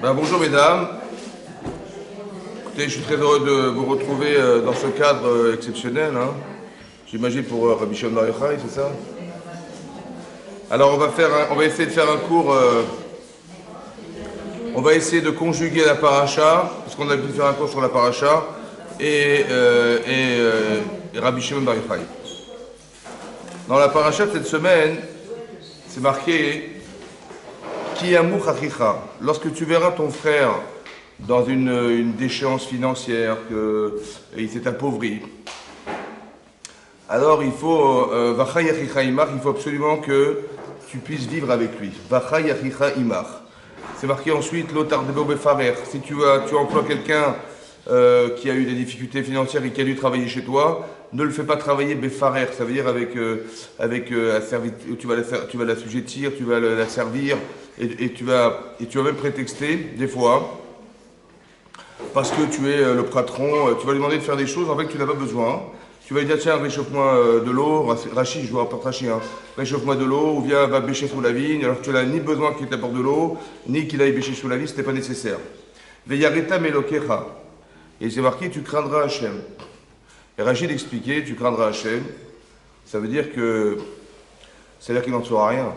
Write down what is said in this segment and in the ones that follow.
Bonjour mesdames, écoutez, je suis très heureux de vous retrouver dans ce cadre exceptionnel, hein. J'imagine pour Rabbi Shimon Bar Yochai, c'est ça? Alors on va essayer de faire un cours, on va essayer de conjuguer la paracha, parce qu'on a pu faire un cours sur la paracha, et Rabbi Shimon Bar Yochai. Dans la paracha de cette semaine, c'est marqué Ki amouch achicha. Lorsque tu verras ton frère dans une déchéance financière, qu'il s'est appauvri, alors il faut Vachai achicha imach, il faut absolument que tu puisses vivre avec lui. Vachai achicha imach. C'est marqué ensuite l'otar de befarer. Si tu emploies quelqu'un qui a eu des difficultés financières et qui a dû travailler chez toi, ne le fais pas travailler befarer. Ça veut dire avec tu vas l'assujettir, tu vas la servir et tu vas même prétexter des fois parce que tu es le patron, tu vas lui demander de faire des choses en fait que tu n'as pas besoin. Tu vas lui dire tiens réchauffe-moi de l'eau, Rachid, je vous rapporte Rachid, hein. Réchauffe-moi de l'eau ou viens va bêcher sous la vigne alors que tu n'as ni besoin qu'il t'apporte de l'eau ni qu'il aille bêcher sous la vigne, ce n'était pas nécessaire. Veyareta melokecha. Et c'est marqué tu craindras Hachem. Et Rachid expliquait tu craindras Hachem, ça veut dire c'est-à-dire qu'il n'en saura rien.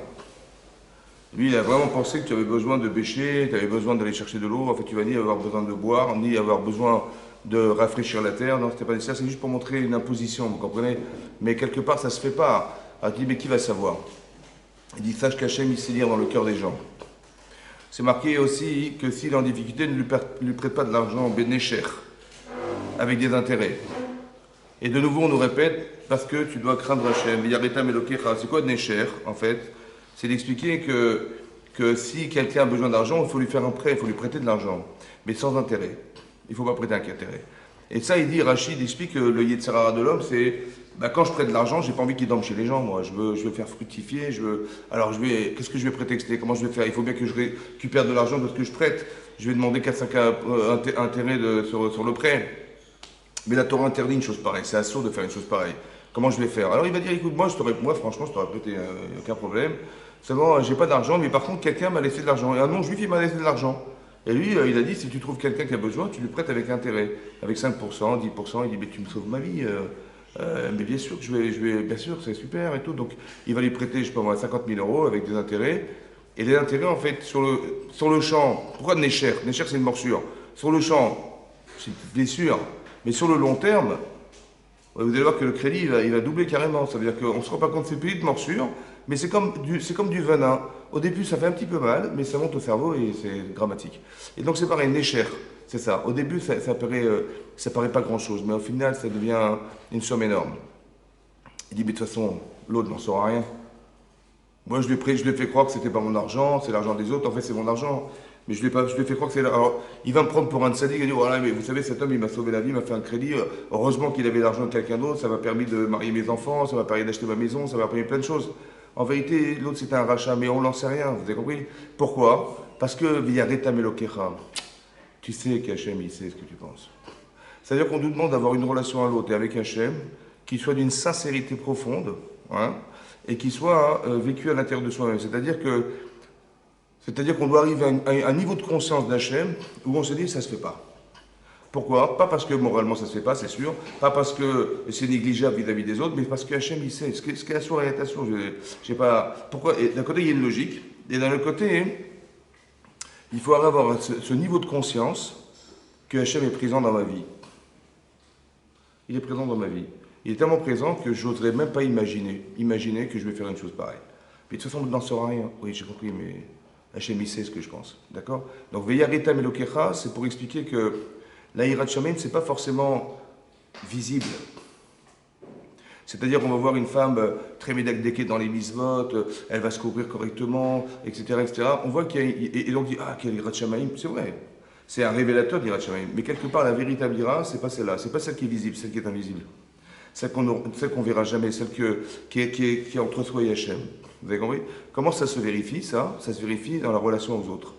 Lui, il a vraiment pensé que tu avais besoin de bêcher, tu avais besoin d'aller chercher de l'eau. En fait, tu vas ni avoir besoin de boire, ni avoir besoin de rafraîchir la terre. Non, c'était pas nécessaire, c'est juste pour montrer une imposition, vous comprenez? Mais quelque part, ça se fait pas. Alors, il dit, mais qui va savoir? Il dit, sache qu'Hachem, il sait lire dans le cœur des gens. C'est marqué aussi que s'il est en difficulté, ne lui prête pas de l'argent bénécher, avec des intérêts. Et de nouveau, on nous répète, parce que tu dois craindre Hachem. Yareta melokecha. C'est quoi Necher, en fait? C'est d'expliquer que si quelqu'un a besoin d'argent, il faut lui faire un prêt, il faut lui prêter de l'argent, mais sans intérêt. Il ne faut pas prêter un intérêt. Et ça, il dit, Rachid explique que le Yetzer Hara de l'homme, c'est quand je prête de l'argent, j'ai pas envie qu'il dorme chez les gens, moi. Je veux faire fructifier, qu'est-ce que je vais prétexter? Comment je vais faire? Il faut bien que je récupère de l'argent de ce que je prête. Je vais demander 4-5 intérêts sur le prêt. Mais la Torah interdit une chose pareille, c'est assourd de faire une chose pareille. Comment je vais faire? Alors il va dire, écoute, moi franchement, je t'aurais prêté aucun problème. Seulement, j'ai pas d'argent, mais par contre, quelqu'un m'a laissé de l'argent. Et un non-juif, il m'a laissé de l'argent. Et lui, il a dit, si tu trouves quelqu'un qui a besoin, tu lui prêtes avec intérêt. Avec 5%, 10%, il dit, mais tu me sauves ma vie. Mais bien sûr que bien sûr, c'est super et tout. Donc, il va lui prêter, je sais pas moi, 50 000 euros avec des intérêts. Et les intérêts, en fait, sur le champ, pourquoi Necher? Necher, c'est une morsure. Sur le champ, c'est une blessure. Mais sur le long terme, vous allez voir que le crédit, il va doubler carrément. Ça veut dire qu'on ne se rend pas compte, c'est plus de morsure, mais c'est comme du venin. Au début, ça fait un petit peu mal, mais ça monte au cerveau et c'est dramatique. Et donc c'est pareil, Necher, c'est ça. Au début, ça paraît pas grand-chose, mais au final, ça devient une somme énorme. Il dit, mais de toute façon, l'autre n'en saura rien. Moi, je lui ai fait croire que c'était pas mon argent, c'est l'argent des autres. En fait, c'est mon argent. Mais je lui ai fait croire que c'est. Alors, il va me prendre pour un sadique et dire voilà, mais vous savez, cet homme, il m'a sauvé la vie, il m'a fait un crédit. Heureusement qu'il avait l'argent de quelqu'un d'autre, ça m'a permis de marier mes enfants, ça m'a permis d'acheter ma maison, ça m'a permis plein de choses. En vérité, l'autre, c'était un rachat, mais on n'en sait rien, vous avez compris? Pourquoi? Parce que Viyareta Melokecha, tu sais qu'Hachem, il sait ce que tu penses. C'est-à-dire qu'on nous demande d'avoir une relation à l'autre et avec Hachem qui soit d'une sincérité profonde, hein, et qui soit vécue à l'intérieur de soi-même. C'est-à-dire qu'on doit arriver à un niveau de conscience d'Hachem où on se dit ça se fait pas. Pourquoi? Pas parce que moralement ça se fait pas, c'est sûr, pas parce que c'est négligeable vis-à-vis des autres, mais parce que Hachem il sait ce qu'est la source et la source. Je sais pas pourquoi. D'un côté il y a une logique, et d'un autre côté il faut avoir ce niveau de conscience que Hachem est présent dans ma vie. Il est présent dans ma vie. Il est tellement présent que je n'oserais même pas imaginer que je vais faire une chose pareille. Mais de toute façon, on n'en saura rien. Oui, j'ai compris, mais Hachem, il sait ce que je pense. D'accord? Donc, Veyareta Melokecha, c'est pour expliquer que la Hirat Shamayim, ce n'est pas forcément visible. C'est-à-dire qu'on va voir une femme très médacdéquée dans les mitzvot, elle va se couvrir correctement, etc., etc. On voit qu'il y a. Et donc, on dit ah, quelle Hirat Shamayim, c'est vrai. C'est un révélateur d'Hirat Shamayim. Mais quelque part, la véritable Hira, c'est pas celle-là. C'est pas celle qui est visible, celle qui est invisible. Celle qu'on verra jamais, celle qui est entre soi et Hachem. Vous avez compris? Comment ça se vérifie, ça? Ça se vérifie dans la relation aux autres.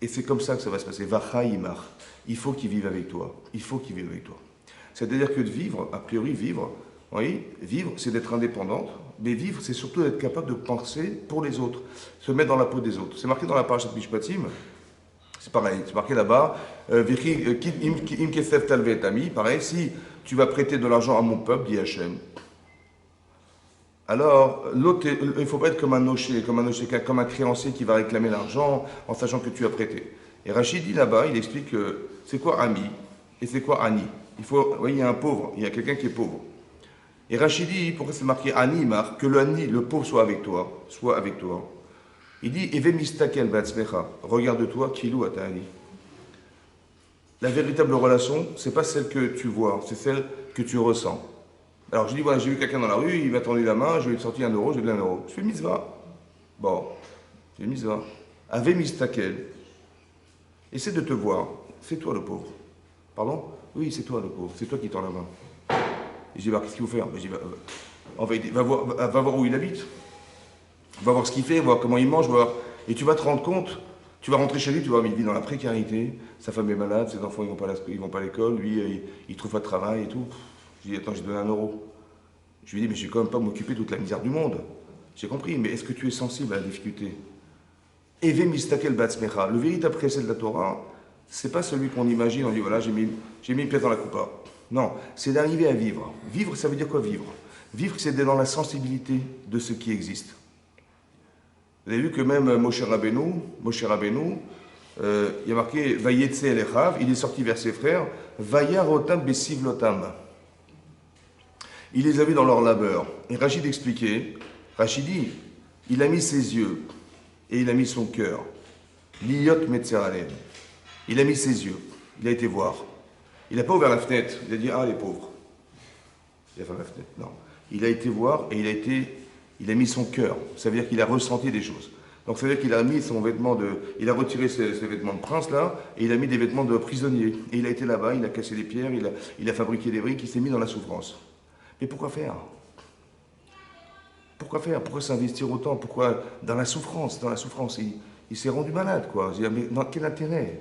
Et c'est comme ça que ça va se passer. Vachaïmar. Il faut qu'il vive avec toi. Il faut qu'il vive avec toi. C'est-à-dire que de vivre, a priori, vivre, c'est d'être indépendante, mais vivre, c'est surtout d'être capable de penser pour les autres, se mettre dans la peau des autres. C'est marqué dans la parashat Mishpatim, C'est pareil, c'est marqué là-bas. Im kesef talvet ami, pareil, si tu vas prêter de l'argent à mon peuple, dit Hachem, alors l'autre, il ne faut pas être comme un nocher, comme un créancier qui va réclamer l'argent en sachant que tu as prêté. Et Rachid dit là-bas, il explique que c'est quoi ami et c'est quoi ani. Il y a un pauvre, il y a quelqu'un qui est pauvre. Et Rachid dit, pourquoi c'est marqué ani, marque que le ani, le pauvre, soit avec toi, soit avec toi. Il dit, Eve mistakel batzmecha, regarde-toi, kilou atani. La véritable relation, c'est pas celle que tu vois, c'est celle que tu ressens. Alors je dis, voilà, j'ai vu quelqu'un dans la rue, il m'a tendu la main, je lui ai sorti 1 euro, j'ai donné 1 euro. Je fais mitzvah. Bon, je fais mitzvah. Ave mistakel. Essaie de te voir, c'est toi le pauvre. Pardon? Oui, c'est toi le pauvre, c'est toi qui tends la main. Et je dis, bah, qu'est-ce qu'il faut faire? Je dis, va voir où il habite. Va voir ce qu'il fait, voir comment il mange, et tu vas te rendre compte, tu vas rentrer chez lui, tu vas voir, il vit dans la précarité, sa femme est malade, ses enfants ils vont pas à l'école, lui il trouve pas de travail et tout. Je dis, attends, j'ai donné 1 euro. Je lui dis, mais je vais quand même pas m'occuper de toute la misère du monde. J'ai compris, mais est-ce que tu es sensible à la difficulté? Eve mistakel batzmecha. Le véritable précepte de la Torah, c'est pas celui qu'on imagine, on dit, voilà, j'ai mis une pièce dans la coupa. Non, c'est d'arriver à vivre. Vivre, ça veut dire quoi vivre? Vivre, c'est d'être dans la sensibilité de ce qui existe. Vous avez vu que même Moshe Rabbeinu, il y a marqué Vayetse elechav, il est sorti vers ses frères, Vayarotam besivlotam. Il les a vus dans leur labeur. Et Rachid expliquait, Rachid dit, il a mis ses yeux et il a mis son cœur. Liyot metzeralen. Il a mis ses yeux, il a été voir. Il n'a pas ouvert la fenêtre, il a dit, ah les pauvres. Il a fermé la fenêtre, non. Il a été voir et il a mis son cœur. Ça veut dire qu'il a ressenti des choses. Donc ça veut dire qu'il a mis son vêtement il a retiré ses vêtements de prince là, et il a mis des vêtements de prisonnier. Et il a été là-bas, il a cassé des pierres, il a fabriqué des briques, il s'est mis dans la souffrance. Mais pourquoi faire? Pourquoi faire? Pourquoi s'investir autant? Pourquoi dans la souffrance? Il s'est rendu malade, quoi. Je dis, mais dans quel intérêt?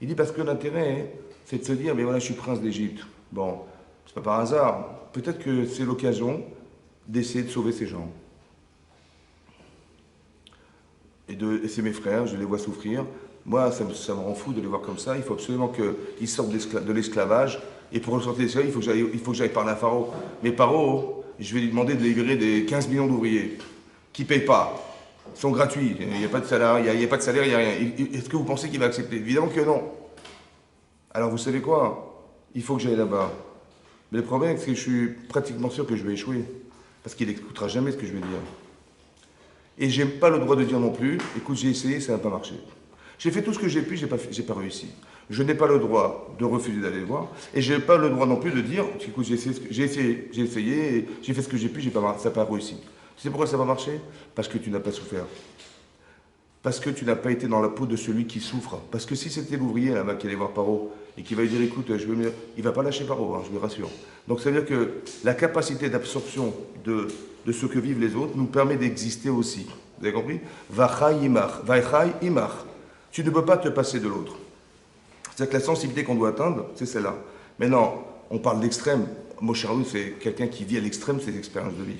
Il dit parce que l'intérêt, c'est de se dire, mais voilà, je suis prince d'Égypte. Bon, c'est pas par hasard. Peut-être que c'est l'occasion d'essayer de sauver ces gens. Et c'est mes frères, je les vois souffrir. Moi, ça me rend fou de les voir comme ça. Il faut absolument qu'ils sortent de l'esclavage. Et pour ressortir de l'esclavage, il faut que j'aille parler à Pharaon. Mais Pharaon, je vais lui demander de libérer des 15 millions d'ouvriers qui ne payent pas. Ils sont gratuits. Il n'y a pas de salaire, il n'y a pas de salaire, il n'y a rien. Est-ce que vous pensez qu'il va accepter? Évidemment que non. Alors vous savez quoi? Il faut que j'aille là-bas. Mais le problème, c'est que je suis pratiquement sûr que je vais échouer. Parce qu'il n'écoutera jamais ce que je vais dire. Et je n'ai pas le droit de dire non plus, écoute, j'ai essayé, ça n'a pas marché. J'ai fait tout ce que j'ai pu, j'ai pas réussi. Je n'ai pas le droit de refuser d'aller le voir, et je n'ai pas le droit non plus de dire, écoute, j'ai essayé, j'ai fait ce que j'ai pu, ça n'a pas réussi. Tu sais pourquoi ça va marcher? Parce que tu n'as pas souffert. Parce que tu n'as pas été dans la peau de celui qui souffre. Parce que si c'était l'ouvrier là-bas qui allait voir Paro et qui va lui dire, écoute, il ne va pas lâcher Paro, hein, je me rassure. Donc ça veut dire que la capacité d'absorption de ce que vivent les autres nous permet d'exister aussi. Vous avez compris? Vachai imach. Tu ne peux pas te passer de l'autre. C'est-à-dire que la sensibilité qu'on doit atteindre, c'est celle-là. Maintenant, on parle d'extrême. Moshe Rabbeinu, c'est quelqu'un qui vit à l'extrême ses expériences de vie.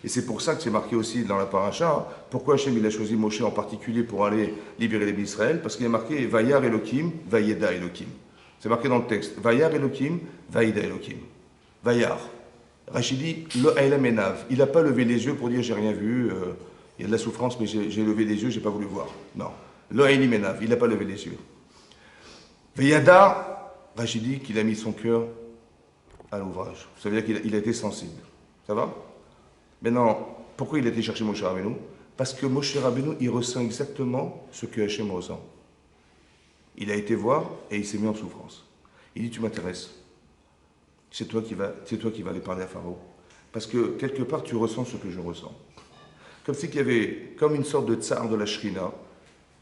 Et c'est pour ça que c'est marqué aussi dans la paracha, pourquoi Hachem il a choisi Moshe en particulier pour aller libérer les d'Israël, parce qu'il y a marqué Vayar Elohim, Vayeda Elohim. C'est marqué dans le texte. Vayar Elohim, Vayeda Elohim. Vayar. Rachid dit, le Haïlam Enav. Il n'a pas levé les yeux pour dire j'ai rien vu, il y a de la souffrance, mais j'ai levé les yeux, j'ai pas voulu voir. Non. Le Haïlim Enav, il n'a pas levé les yeux. Vayada, Rachid dit qu'il a mis son cœur à l'ouvrage. Ça veut dire qu'il a été sensible. Ça va? Maintenant, pourquoi il a été chercher Moshe Rabbeinu? Parce que Moshe Rabbeinu, il ressent exactement ce que Hachem ressent. Il a été voir et il s'est mis en souffrance. Il dit, tu m'intéresses. C'est toi qui vas aller parler à Pharaon. Parce que quelque part, tu ressens ce que je ressens. Comme si il y avait comme une sorte de tsar de la Shrina,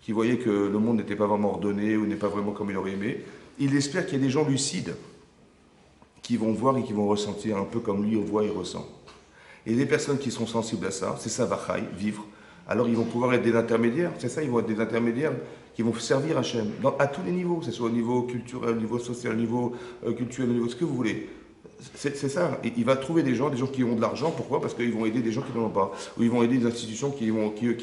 qui voyait que le monde n'était pas vraiment ordonné ou n'est pas vraiment comme il aurait aimé. Il espère qu'il y a des gens lucides qui vont voir et qui vont ressentir un peu comme lui voit et ressent. Et les personnes qui sont sensibles à ça, c'est ça, vachai, vivre, alors ils vont pouvoir être des intermédiaires, c'est ça, ils vont être des intermédiaires qui vont servir Hachem, à tous les niveaux, que ce soit au niveau culturel, au niveau social, au niveau culturel, au niveau ce que vous voulez. C'est ça, et il va trouver des gens qui ont de l'argent, pourquoi? Parce qu'ils vont aider des gens qui n'en ont pas, ou ils vont aider des institutions qui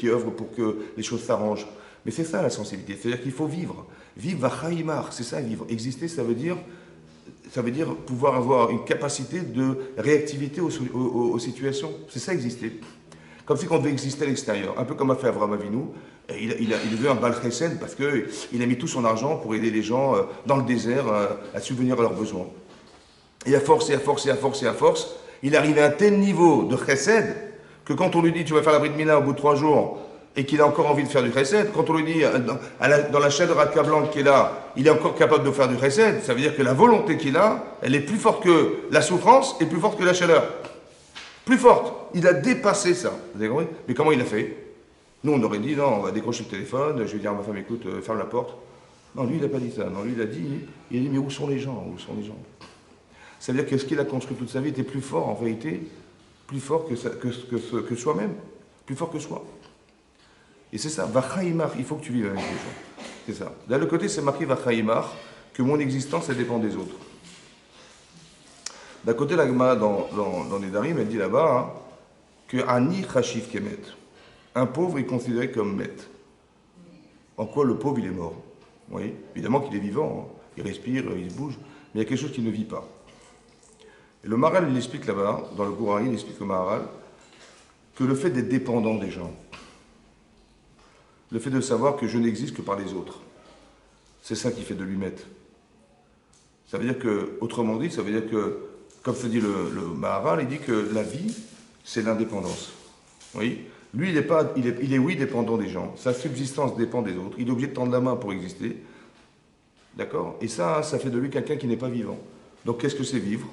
œuvrent pour que les choses s'arrangent. Mais c'est ça la sensibilité, c'est-à-dire qu'il faut vivre. Vivre vachaimar, c'est ça vivre. Exister, ça veut dire pouvoir avoir une capacité de réactivité aux situations. C'est ça exister. Comme si on devait exister à l'extérieur. Un peu comme a fait Avraham Avinu. Il est devenu un Baal Chesed parce qu'il a mis tout son argent pour aider les gens dans le désert à subvenir à leurs besoins. Et à force, et à force, et à force, et à force, il arrive à un tel niveau de Chesed que quand on lui dit tu vas faire la Brit Mila au bout de 3 jours et qu'il a encore envie de faire du Chesed, quand on lui dit dans la chaîne de Raka blanche qui est là, il est encore capable de faire du Chesed, ça veut dire que la volonté qu'il a, elle est plus forte que la souffrance et plus forte que la chaleur. Plus forte. Il a dépassé ça. Vous avez compris? Mais comment il a fait? Nous, on aurait dit, non, on va décrocher le téléphone, je vais dire à ma femme, écoute, ferme la porte. Non, lui, il n'a pas dit ça. Non, lui, il a dit, mais où sont les gens? Où sont les gens? Ça veut dire que ce qu'il a construit toute sa vie était plus fort, en vérité, plus fort que soi-même, plus fort que soi. Et c'est ça, Vachaimar, il faut que tu vives avec les gens. C'est ça. D'un autre côté, c'est marqué Vachaimar, que mon existence, elle dépend des autres. D'un côté, la Gemara dans Nedarim, elle dit là-bas que Ani Chashiv Kemet, un pauvre est considéré comme met. En quoi le pauvre, il est mort? Oui, évidemment qu'il est vivant, il respire, il se bouge, mais il y a quelque chose qui ne vit pas. Et le Maharal, il explique là-bas, dans le Gourari, il explique au Maharal, que le fait d'être dépendant des gens, le fait de savoir que je n'existe que par les autres, c'est ça qui fait de lui mettre. Ça veut dire que, autrement dit, ça veut dire que, comme se dit le Maharal, il dit que la vie, c'est l'indépendance. Oui. Lui, il est oui dépendant des gens. Sa subsistance dépend des autres. Il est obligé de tendre la main pour exister. D'accord? Et ça fait de lui quelqu'un qui n'est pas vivant. Donc, qu'est-ce que c'est vivre?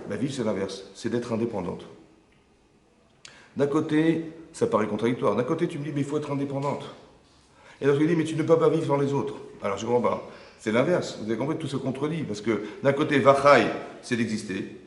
Ben, vivre, c'est l'inverse. C'est d'être indépendante. D'un côté, ça paraît contradictoire. D'un côté, tu me dis, mais il faut être indépendante. Et l'autre, il dit, mais tu ne peux pas vivre sans les autres. Alors, je comprends pas. C'est l'inverse. Vous avez compris, tout se contredit. Parce que d'un côté, vachai, c'est d'exister.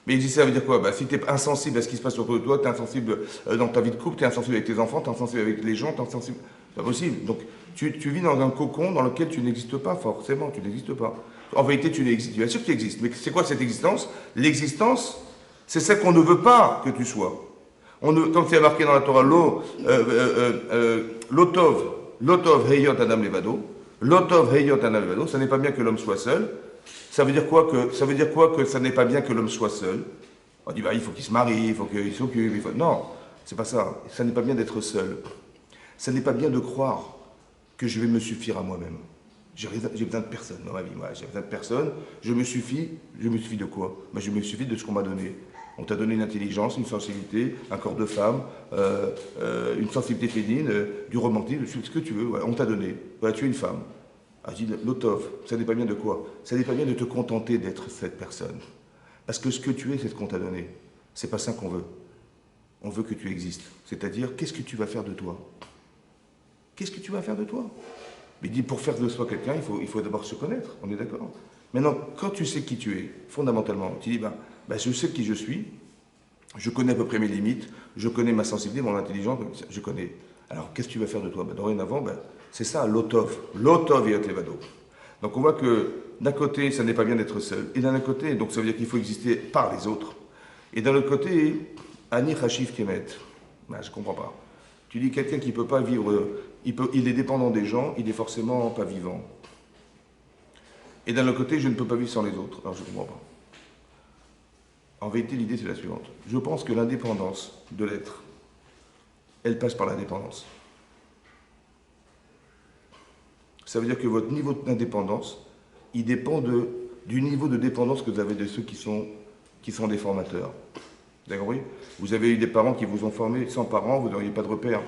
Mais exister, ça veut dire quoi? Bah, si tu es insensible à ce qui se passe autour de toi, tu es insensible dans ta vie de couple, tu es insensible avec tes enfants, tu es insensible avec les gens, tu es insensible. C'est pas possible. Donc, tu vis dans un cocon dans lequel tu n'existes pas, forcément, tu n'existes pas. En vérité, tu n'existes. Bien sûr que tu existes. Mais c'est quoi cette existence? L'existence, c'est celle qu'on ne veut pas que tu sois. Comme c'est marqué dans la Torah, Lotov Heyot Adam Levado, Lotov Heyot Adam Levado, ça n'est pas bien que l'homme soit seul. Ça veut dire quoi que ça n'est pas bien que l'homme soit seul? On dit, bah, il faut qu'il se marie, il faut qu'il s'occupe. Non, c'est pas ça. Ça n'est pas bien d'être seul. Ça n'est pas bien de croire que je vais me suffire à moi-même. J'ai besoin de personne dans ma vie. Moi, j'ai besoin de personne. Je me suffis de quoi? Bah, je me suffis de ce qu'on m'a donné. On t'a donné une intelligence, une sensibilité, un corps de femme, une sensibilité féminine, du romantisme, ce que tu veux. Ouais, on t'a donné. Voilà, tu es une femme. Ah, je dis, l'otov, ça n'est pas bien de quoi? Ça n'est pas bien de te contenter d'être cette personne. Parce que ce que tu es, c'est ce qu'on t'a donné. C'est pas ça qu'on veut. On veut que tu existes. C'est-à-dire, qu'est-ce que tu vas faire de toi? Qu'est-ce que tu vas faire de toi? Mais dis, pour faire de soi quelqu'un, il faut d'abord se connaître. On est d'accord? Maintenant, quand tu sais qui tu es, fondamentalement, tu dis, je sais qui je suis, je connais à peu près mes limites, je connais ma sensibilité, mon intelligence, je connais. Alors, qu'est-ce que tu vas faire de toi? Dorénavant, c'est ça, l'otov et levado. Donc on voit que d'un côté, ça n'est pas bien d'être seul, et d'un autre côté, donc ça veut dire qu'il faut exister par les autres. Et d'un autre côté, Ani Chashiv Kemet. Je ne comprends pas. Tu dis quelqu'un qui ne peut pas vivre, il est dépendant des gens, il est forcément pas vivant. Et d'un autre côté, je ne peux pas vivre sans les autres. Alors je ne comprends pas. En vérité, l'idée c'est la suivante. Je pense que l'indépendance de l'être, elle passe par la dépendance. Ça veut dire que votre niveau d'indépendance, il dépend du niveau de dépendance que vous avez de ceux qui sont des formateurs. Vous avez compris? Vous avez eu des parents qui vous ont formé. Sans parents, vous n'auriez pas de repères.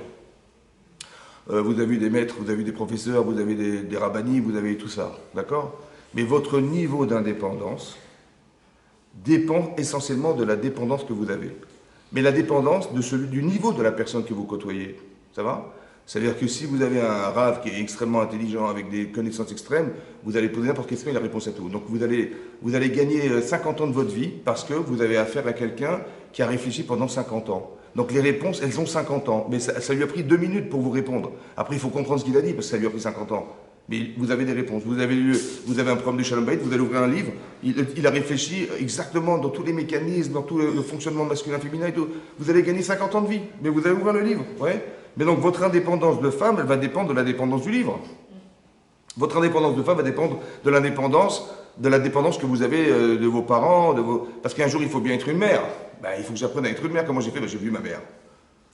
Vous avez eu des maîtres, vous avez eu des professeurs, vous avez des rabbinis, vous avez tout ça. D'accord? Mais votre niveau d'indépendance dépend essentiellement de la dépendance que vous avez. Mais la dépendance du niveau de la personne que vous côtoyez. Ça va? C'est-à-dire que si vous avez un rave qui est extrêmement intelligent, avec des connaissances extrêmes, vous allez poser n'importe quelle question, il a la réponse à tout. Donc vous allez gagner 50 ans de votre vie parce que vous avez affaire à quelqu'un qui a réfléchi pendant 50 ans. Donc les réponses, elles ont 50 ans. Mais ça lui a pris 2 minutes pour vous répondre. Après, il faut comprendre ce qu'il a dit parce que ça lui a pris 50 ans. Mais vous avez des réponses. Vous avez un problème de Shalom Bayit, vous allez ouvrir un livre, il a réfléchi exactement dans tous les mécanismes, dans tout le fonctionnement masculin-féminin et tout. Vous allez gagner 50 ans de vie, mais vous allez ouvrir le livre. Ouais. Mais donc votre indépendance de femme, elle va dépendre de la dépendance du livre. Votre indépendance de femme va dépendre de la dépendance que vous avez de vos parents, parce qu'un jour il faut bien être une mère. Ben, il faut que j'apprenne à être une mère. Comment j'ai fait? Ben, j'ai vu ma mère.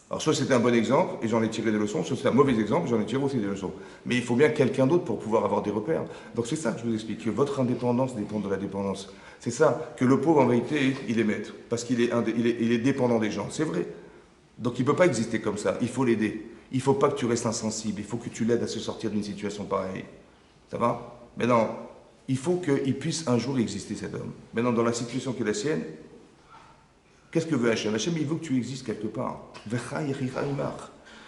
Alors soit c'était un bon exemple et j'en ai tiré des leçons, soit c'est un mauvais exemple et j'en ai tiré aussi des leçons. Mais il faut bien quelqu'un d'autre pour pouvoir avoir des repères. Donc c'est ça que je vous explique, que votre indépendance dépend de la dépendance. C'est ça, que le pauvre en vérité, il est maître, parce qu'il est, il est dépendant des gens, c'est vrai. Donc il ne peut pas exister comme ça, il faut l'aider. Il ne faut pas que tu restes insensible, il faut que tu l'aides à se sortir d'une situation pareille. Ça va? Maintenant, il faut qu'il puisse un jour exister cet homme. Maintenant, dans la situation qui est la sienne, qu'est-ce que veut Hachem? Hachem, il veut que tu existes quelque part.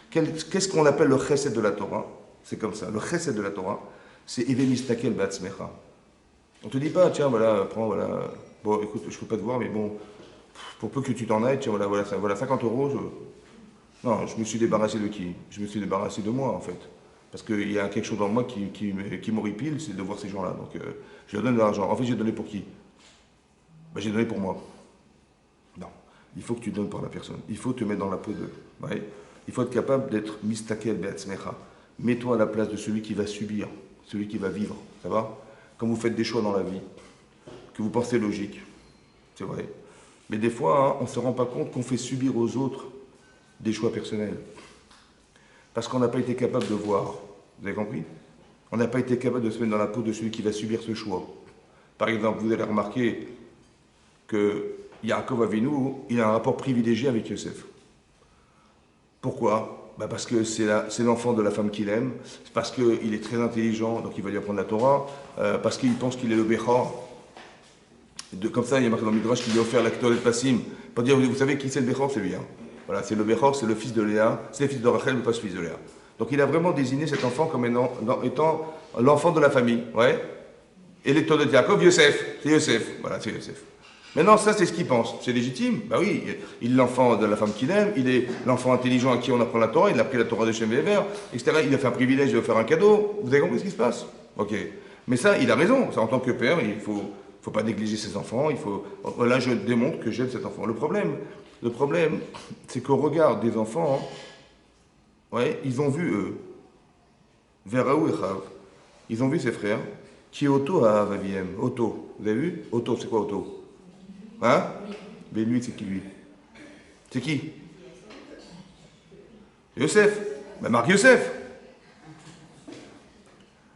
Qu'est-ce qu'on appelle le chesed de la Torah? C'est comme ça. Le chesed de la Torah, c'est Eve mistakel ba'atzmecha. On te dit pas, tiens, voilà, prends, voilà. Bon, écoute, je peux pas te voir, mais bon, pour peu que tu t'en ailles, tiens, voilà 50 euros. Non, je me suis débarrassé de qui? Je me suis débarrassé de moi, en fait. Parce qu'il y a quelque chose dans moi qui m'horripile, c'est de voir ces gens-là. Donc, je leur donne de l'argent. En fait, j'ai donné pour qui? Ben, j'ai donné pour moi. Non. Il faut que tu donnes pour la personne. Il faut te mettre dans la peau d'eux. Ouais. Il faut être capable d'être mistakel be'atzmecha. Mets-toi à la place de celui qui va subir, celui qui va vivre. Ça va? Quand vous faites des choix dans la vie, que vous pensez logique, c'est vrai. Mais des fois, hein, on ne se rend pas compte qu'on fait subir aux autres des choix personnels. Parce qu'on n'a pas été capable de voir. Vous avez compris? On n'a pas été capable de se mettre dans la peau de celui qui va subir ce choix. Par exemple, vous allez remarquer que Yaakov Avinu, il a un rapport privilégié avec Yosef. Pourquoi? Ben parce que c'est l'enfant de la femme qu'il aime, parce qu'il est très intelligent, donc il va lui apprendre la Torah, parce qu'il pense qu'il est le Bechor. Comme ça, il y a marqué dans le Midrash qu'il lui a offert la Ktolet Passim. Pour dire, vous savez qui c'est le Bechor? C'est lui. Hein. Voilà, c'est le Bechor, c'est le fils de Léa, c'est le fils de Rachel, mais pas le fils de Léa. Donc il a vraiment désigné cet enfant comme étant l'enfant de la famille. Ouais. Et les de Yaakov, Yosef. C'est Yosef. Voilà, c'est Yosef. Maintenant, ça, c'est ce qu'il pense. C'est légitime. Ben oui, il est l'enfant de la femme qu'il aime, il est l'enfant intelligent à qui on apprend la Torah, il a pris la Torah de Shem Ve'ever, etc. Il a fait un privilège de faire un cadeau. Vous avez compris ce qui se passe? Ok. Mais ça, il a raison. Ça, en tant que père, il faut pas négliger ses enfants. Là, je démontre que j'aime cet enfant. Le problème, c'est qu'au regard des enfants, ouais, ils ont vu eux, Veraou et Chav, ils ont vu ses frères, qui est Otto à Avaviem. Otto. Vous avez vu? Otto, c'est quoi Otto? Hein? Mais lui, c'est qui lui? C'est qui? Yosef. Ben Marc Yosef.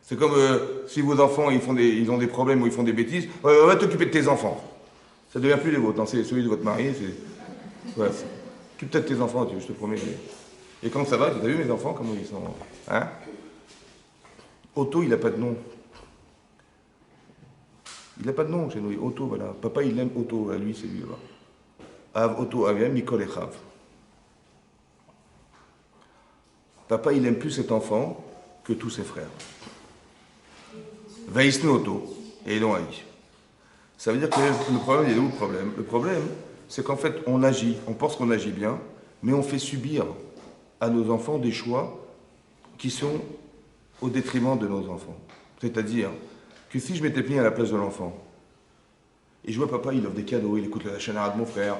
C'est comme si vos enfants ils ont des problèmes ou ils font des bêtises, va t'occuper de tes enfants. Ça ne devient plus les vôtres, c'est celui de votre mari. Ouais, occupe-toi de tes enfants, je te promets. Et quand ça va, tu as vu mes enfants, comment ils sont? Hein? Otto, il n'a pas de nom. Il n'a pas de nom chez nous, Otto, voilà. Papa, il aime Otto, lui, c'est lui, là. Av, Otto, Aviem, Mikol et Chav. Papa, il aime plus cet enfant que tous ses frères. Vaïsne Otto, et ils l'ont haï. Ça veut dire que le problème, il est où le problème? Le problème, c'est qu'en fait, on agit, on pense qu'on agit bien, mais on fait subir à nos enfants des choix qui sont au détriment de nos enfants. C'est-à-dire que si je m'étais mis à la place de l'enfant, et je vois papa, il offre des cadeaux, il écoute la chanara de mon frère,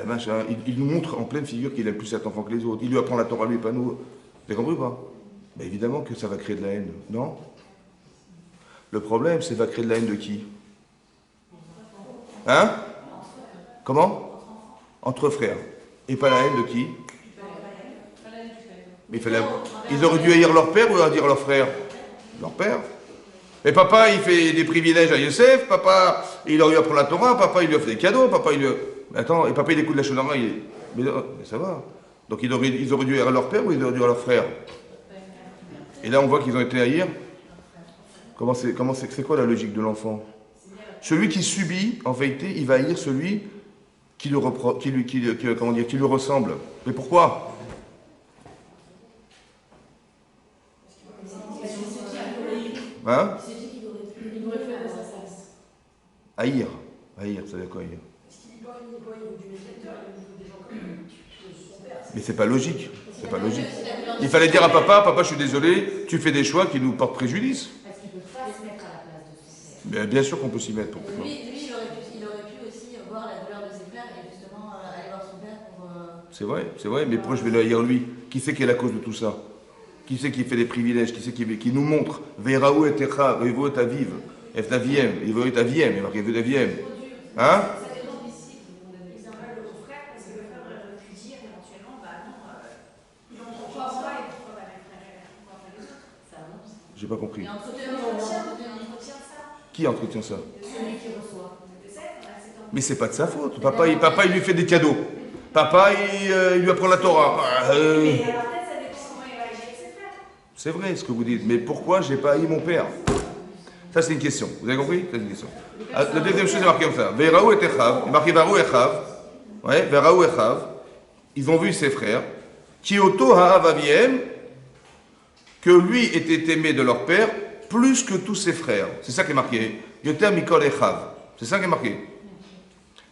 machin, il nous montre en pleine figure qu'il aime plus cet enfant que les autres, il lui apprend la Torah, lui, pas nous. Vous avez compris ou pas? Ben évidemment que ça va créer de la haine, non? Le problème, c'est va créer de la haine de qui? Hein? Comment? Entre frères. Et pas la haine de qui? Mais ils auraient dû haïr leur père ou haïr leur frère? Leur père. Mais papa, il fait des privilèges à Yosef, papa, il leur lui apprend la Torah, papa, il lui offre des cadeaux, papa, il lui... Mais attends, et papa, il écoute la Shonara, mais ça va. Donc ils auraient dû haïr leur père ou ils auraient dû haïr leur frère? Et là, on voit qu'ils ont été haïr. C'est quoi la logique de l'enfant? Celui qui subit, en vérité, il va haïr celui qui lui ressemble. Mais pourquoi? Hein? Haïr. Haïr, ça veut dire quoi haïr? Mais c'est pas logique. C'est pas logique. Il fallait dire à papa, je suis désolé, tu fais des choix qui nous portent préjudice. Parce qu'il ne peut pas se mettre à la place de son Mais père. bien sûr qu'on peut s'y mettre. Pour Lui, il aurait pu aussi voir la douleur de ses frères et justement aller voir son père pour... c'est vrai, mais pourquoi je vais le haïr lui? Qui c'est qui est la cause de tout ça? Qui c'est qui fait des privilèges? Qui c'est qui nous montre? Veiraou et Techa, il veut ta vive. Il veut ta vième, il marque ta vième. Hein? Ça dépend d'ici. Ils en veulent au frère parce que le frère va lui dire éventuellement, bah non, ils vont pourquoi moi et pourquoi pas les frères et pourquoi pas les autres. Ça avance. J'ai pas compris. Et entretient ça. Qui entretient ça? Celui qui reçoit. Mais c'est pas de sa faute. Papa, il lui fait des cadeaux. Papa, il lui apprend la Torah. Mais alors peut-être ça dépend comment il va agir avec ses frères. C'est vrai ce que vous dites, mais pourquoi j'ai pas haï mon père? Ça, c'est une question. Vous avez compris? C'est une question. La deuxième chose est marquée comme ça. Veiraou et Echav, il est marqué Veiraou et Echav. Ouais, Veiraou et Echav. Ils ont vu ses frères. Qui auto ha'avaviem, que lui était aimé de leur père plus que tous ses frères. C'est ça qui est marqué. Yoter mikol Echav. C'est ça qui est marqué.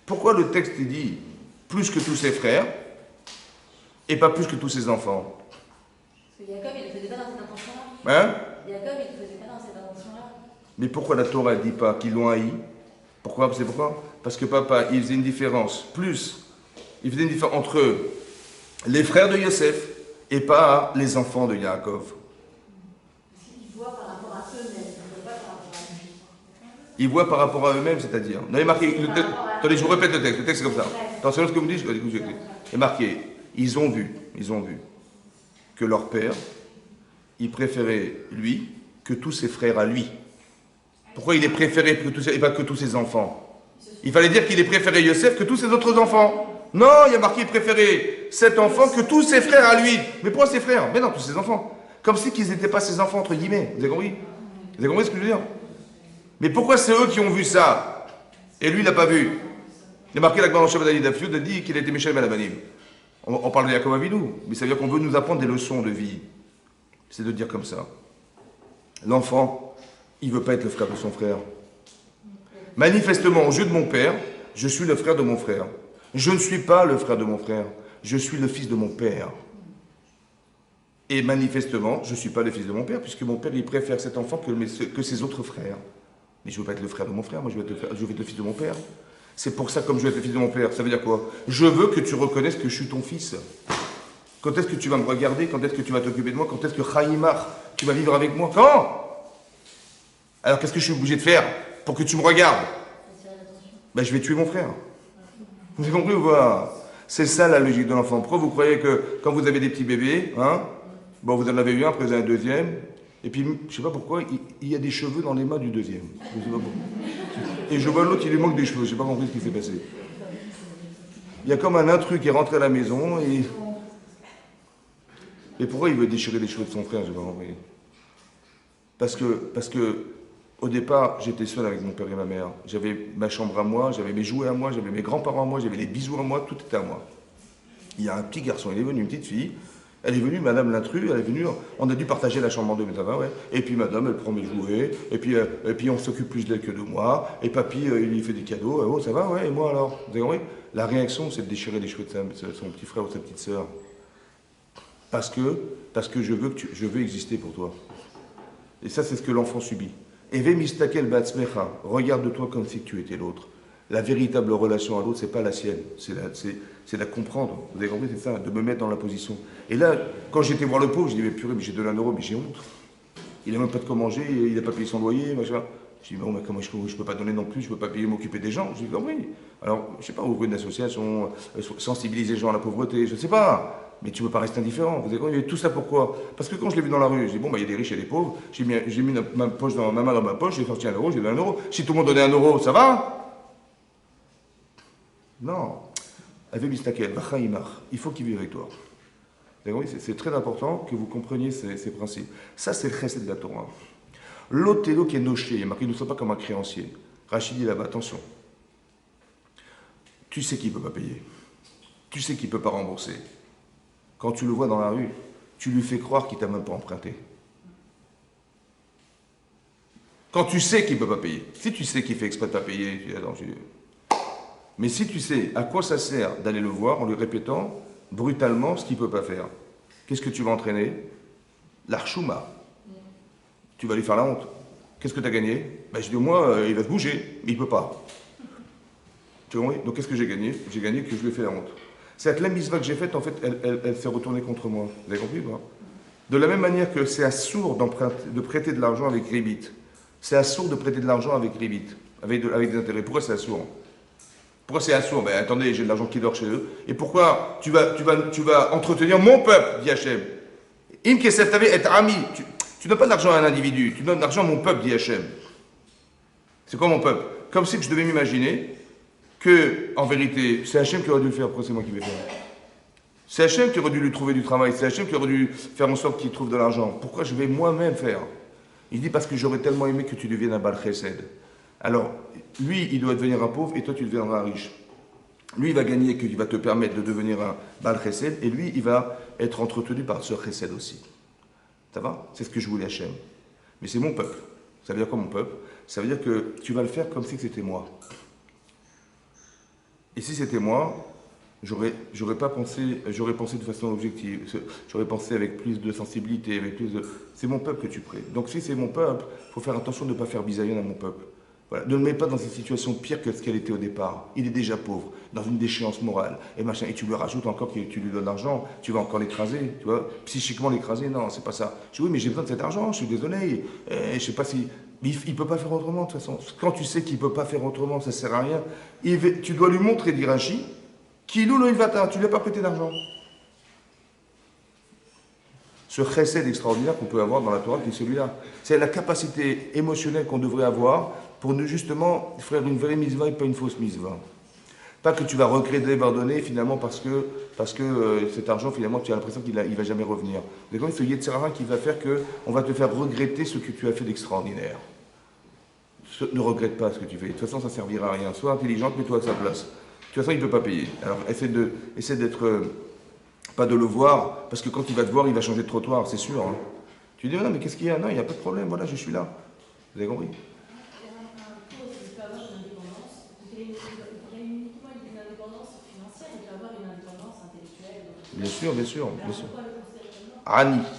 Pourquoi le texte dit plus que tous ses frères et pas plus que tous ses enfants? Parce que Jacob, il ne faisait pas dans cette intention-là. Hein? Jacob, il ne faisait pas dans cette intention-là. Mais pourquoi la Torah ne dit pas qu'ils l'ont haï? Pourquoi? C'est pourquoi? Parce que papa, il faisait une différence. Il faisait une différence entre les frères de Yosef et pas les enfants de Yaakov. Ils voient par rapport à eux-mêmes, ils ne voient pas par rapport à lui. Ils voient par rapport à eux-mêmes, c'est-à-dire. Non, il est marqué. Attendez, je vous répète le texte. Le texte, c'est comme ça. Attention à ce que vous dites. Il est marqué. Ils ont vu que leur père, il préférait lui que tous ses frères à lui. Pourquoi il est préféré et pas que tous ses enfants? Il fallait dire qu'il est préféré Yosef que tous ses autres enfants. Non, il y a marqué qu'il préférait cet enfant que tous ses frères à lui. Mais pourquoi ses frères? Mais non, tous ses enfants. Comme si qu'ils n'étaient pas ses enfants, entre guillemets. Vous avez compris? Vous avez compris ce que je veux dire? Mais pourquoi c'est eux qui ont vu ça et lui, il n'a pas vu? Il y a marqué la grande Shabbat d'Afiud a dit qu'il a été méchant à Malabanim. On parle de Yaakov Avinu, mais ça veut dire qu'on veut nous apprendre des leçons de vie. C'est de dire comme ça. L'enfant, il ne veut pas être le frère de son frère. Manifestement, aux yeux de mon père, je suis le frère de mon frère. Je ne suis pas le frère de mon frère. Je suis le fils de mon père. Et manifestement, je ne suis pas le fils de mon père, puisque mon père, il préfère cet enfant que ses autres frères. Mais je ne veux pas être le frère de mon frère, moi je veux être le fils de mon père. C'est pour ça, comme je veux être le fils de mon père, ça veut dire quoi? Je veux que tu reconnaisses que je suis ton fils. Quand est-ce que tu vas me regarder? Quand est-ce que tu vas t'occuper de moi? Quand est-ce que Chaïmar, tu vas vivre avec moi? Quand? Alors qu'est-ce que je suis obligé de faire pour que tu me regardes? Ben, je vais tuer mon frère. Vous avez compris ou pas? C'est ça la logique de l'enfant. Pourquoi vous croyez que quand vous avez des petits bébés, hein, bon, vous en avez eu un, après vous en avez un deuxième, et puis je ne sais pas pourquoi, il y a des cheveux dans les mains du deuxième. Je sais pas pourquoi. Et je vois l'autre, il lui manque des cheveux. Je n'ai pas compris ce qui s'est passé. Il y a comme un intrus qui est rentré à la maison et... Et pourquoi il veut déchirer les cheveux de son frère? Je n'ai pas compris. Parce que au départ, j'étais seul avec mon père et ma mère. J'avais ma chambre à moi, j'avais mes jouets à moi, j'avais mes grands-parents à moi, j'avais les bisous à moi, tout était à moi. Il y a un petit garçon, il est venu, une petite fille. Elle est venue, madame l'intrus, elle est venue, on a dû partager la chambre en deux, mais ça va, ouais. Et puis madame, elle prend mes jouets, et puis on s'occupe plus d'elle que de moi, et papy, il lui fait des cadeaux, oh ça va, ouais, et moi alors? Vous avez compris? La réaction, c'est de déchirer les cheveux de son petit frère ou de sa petite sœur. Parce que je veux exister pour toi. Et ça, c'est ce que l'enfant subit. Eve mistakel batzmecha, regarde-toi comme si tu étais l'autre. La véritable relation à l'autre, c'est pas la sienne, c'est la comprendre. Vous avez compris, c'est ça, de me mettre dans la position. Et là, quand j'étais voir le pauvre, je dis, mais purée, mais j'ai donné 1 euro, mais j'ai honte. Il n'a même pas de quoi manger, il n'a pas payé son loyer, machin. Je dis, bon, mais comment je peux pas donner non plus, je peux pas payer, m'occuper des gens. Je dis, oui. Alors, je sais pas, ouvrir une association, sensibiliser les gens à la pauvreté, je sais pas. Mais tu ne peux pas rester indifférent. Vous avez compris, tout ça pourquoi? Parce que quand je l'ai vu dans la rue, j'ai dit, bon, il y a des riches et des pauvres. J'ai mis ma main dans ma poche, j'ai sorti 1 euro, j'ai donné 1 euro. Si tout le monde donnait 1 euro, ça va? Non. Il faut qu'il vive avec toi. C'est très important que vous compreniez ces principes. Ça, c'est le chesed de la Torah. L'otélo qui est noché, il y a marqué, ne sois pas comme un créancier. Rachid dit là-bas, attention. Tu sais qu'il ne peut pas payer. Tu sais qu'il ne peut pas rembourser. Quand tu le vois dans la rue, tu lui fais croire qu'il ne t'a même pas emprunté. Quand tu sais qu'il ne peut pas payer. Si tu sais qu'il fait exprès de ne pas payer, tu dis, attends, mais si tu sais à quoi ça sert d'aller le voir en lui répétant brutalement ce qu'il ne peut pas faire, qu'est-ce que tu vas entraîner? L'archouma. Tu vas lui faire la honte. Qu'est-ce que tu as gagné? Ben, je dis, moi, il va se bouger, mais il ne peut pas. Tu vois? Donc qu'est-ce que j'ai gagné? J'ai gagné que je lui ai fait la honte. C'est que la mitzvah que j'ai faite, en fait, elle s'est retournée contre moi. Vous avez compris ou pas? De la même manière que c'est assourd de prêter de l'argent avec rébit. C'est assourd de prêter de l'argent avec rébit, avec des intérêts. Pourquoi c'est assourd? Pourquoi c'est assourd? Ben attendez, j'ai de l'argent qui dort chez eux. Et pourquoi tu vas entretenir mon peuple, dit Hachem? In kesef tavé et ami. Tu donnes pas de l'argent à un individu, tu donnes de l'argent à mon peuple, dit Hachem. C'est quoi mon peuple? Comme si je devais m'imaginer que, en vérité, c'est Hachem qui aurait dû le faire, pourquoi c'est moi qui vais faire? C'est Hachem qui aurait dû lui trouver du travail, c'est Hachem qui aurait dû faire en sorte qu'il trouve de l'argent. Pourquoi je vais moi-même faire? Il dit parce que j'aurais tellement aimé que tu deviennes un Baal Chesed. Alors, lui, il doit devenir un pauvre et toi, tu deviendras un riche. Lui, il va gagner, qu'il va te permettre de devenir un Baal Chesed et lui, il va être entretenu par ce Chesed aussi. Ça va? C'est ce que je voulais Hachem. Mais c'est mon peuple. Ça veut dire quoi mon peuple? Ça veut dire que tu vas le faire comme si c'était moi. Et si c'était moi, j'aurais pensé de façon objective, j'aurais pensé avec plus de sensibilité, avec plus de... C'est mon peuple que tu prêtes. Donc si c'est mon peuple, il faut faire attention de ne pas faire bisaïon à mon peuple. Voilà. Ne le mets pas dans une situation pire que ce qu'elle était au départ. Il est déjà pauvre, dans une déchéance morale, et machin, et tu lui rajoutes encore que tu lui donnes l'argent, tu vas encore l'écraser, tu vois, psychiquement l'écraser, non, c'est pas ça. Je dis oui, mais j'ai besoin de cet argent, je suis désolé, je sais pas si... Mais il ne peut pas faire autrement, de toute façon. Quand tu sais qu'il ne peut pas faire autrement, ça ne sert à rien. Tu dois lui montrer, dit Rashi, qu'il ou l'Oivata, tu ne lui as pas prêté d'argent. Ce chesed extraordinaire qu'on peut avoir dans la Torah, qui est celui-là. C'est la capacité émotionnelle qu'on devrait avoir pour nous, justement, faire une vraie mitzvah et pas une fausse mitzvah. Pas que tu vas regretter pardonner finalement parce que cet argent, finalement, tu as l'impression qu'il ne va jamais revenir. C'est comme ce Yetzirah qui va faire qu'on va te faire regretter ce que tu as fait d'extraordinaire. Ne regrette pas ce que tu fais. De toute façon, ça ne servira à rien. Sois intelligente, mets-toi à sa place. De toute façon, il ne peut pas payer. Alors, essaie d'être... pas de le voir, parce que quand il va te voir, il va changer de trottoir, c'est sûr. Hein. Tu dis, non, mais qu'est-ce qu'il y a? Non, il n'y a pas de problème, voilà, je suis là. Vous avez compris? Bien sûr, bien sûr, bien sûr.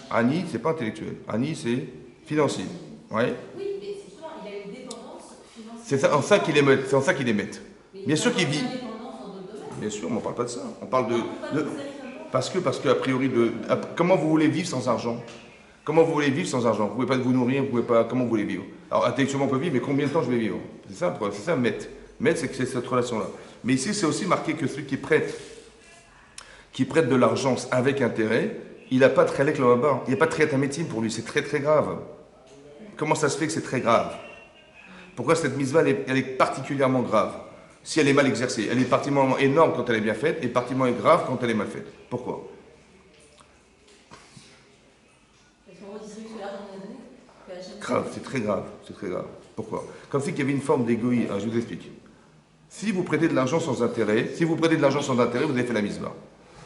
Ani, c'est pas intellectuel. Ani, c'est financier. Ouais. Oui, mais c'est justement, il a une dépendance financière. C'est en ça qu'il émet. C'est en ça qu'il émette. Bien sûr qu'il vit. Bien sûr, mais on ne parle pas de ça. On parle de parce que a priori comment vous voulez vivre sans argent? Comment vous voulez vivre sans argent? Vous ne pouvez pas vous nourrir, vous pouvez pas. Comment vous voulez vivre? Alors intellectuellement on peut vivre, mais combien de temps je vais vivre? C'est ça, Met. Met, c'est que c'est cette relation-là. Mais ici, c'est aussi marqué que celui qui prête de l'argent avec intérêt, il n'a pas de trélec là-bas. Il n'y a pas de trélec à médecine pour lui. C'est très très grave. Comment ça se fait que c'est très grave? Pourquoi cette mitzvah elle est particulièrement grave? Si elle est mal exercée. Elle est particulièrement énorme quand elle est bien faite et particulièrement grave quand elle est mal faite. Pourquoi? Grave, c'est très grave. C'est très grave. Pourquoi? Comme si il y avait une forme d'égoïsme. Je vous explique. Si vous prêtez de l'argent sans intérêt, vous avez fait la mitzvah.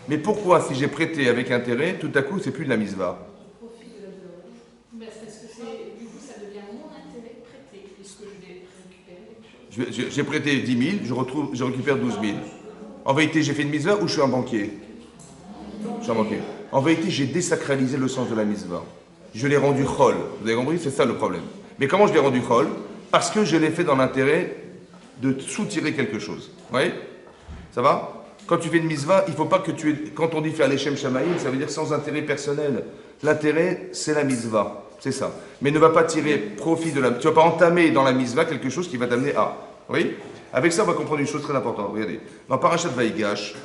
Mais pourquoi, si j'ai prêté avec intérêt, tout à coup, c'est plus de la mitzvah? Parce que du coup, ça devient mon intérêt de prêter, puisque je vais récupérer quelque chose. J'ai prêté 10 000, je récupère 12 000. En vérité, j'ai fait une mitzvah ou je suis un banquier? Je suis un banquier. En vérité, j'ai désacralisé le sens de la mitzvah. Je l'ai rendu chol. Vous avez compris? C'est ça le problème. Mais comment je l'ai rendu chol? Parce que je l'ai fait dans l'intérêt de soutirer quelque chose. Vous voyez? Ça va? Quand tu fais une mitzvah, il ne faut pas que quand on dit faire l'Echem Shamaïm, ça veut dire sans intérêt personnel. L'intérêt, c'est la mitzvah. C'est ça. Mais ne va pas tirer profit de la... Tu ne vas pas entamer dans la mitzvah quelque chose qui va t'amener à... Oui? Avec ça, on va comprendre une chose très importante. Regardez. Dans Parashat Vaïgash,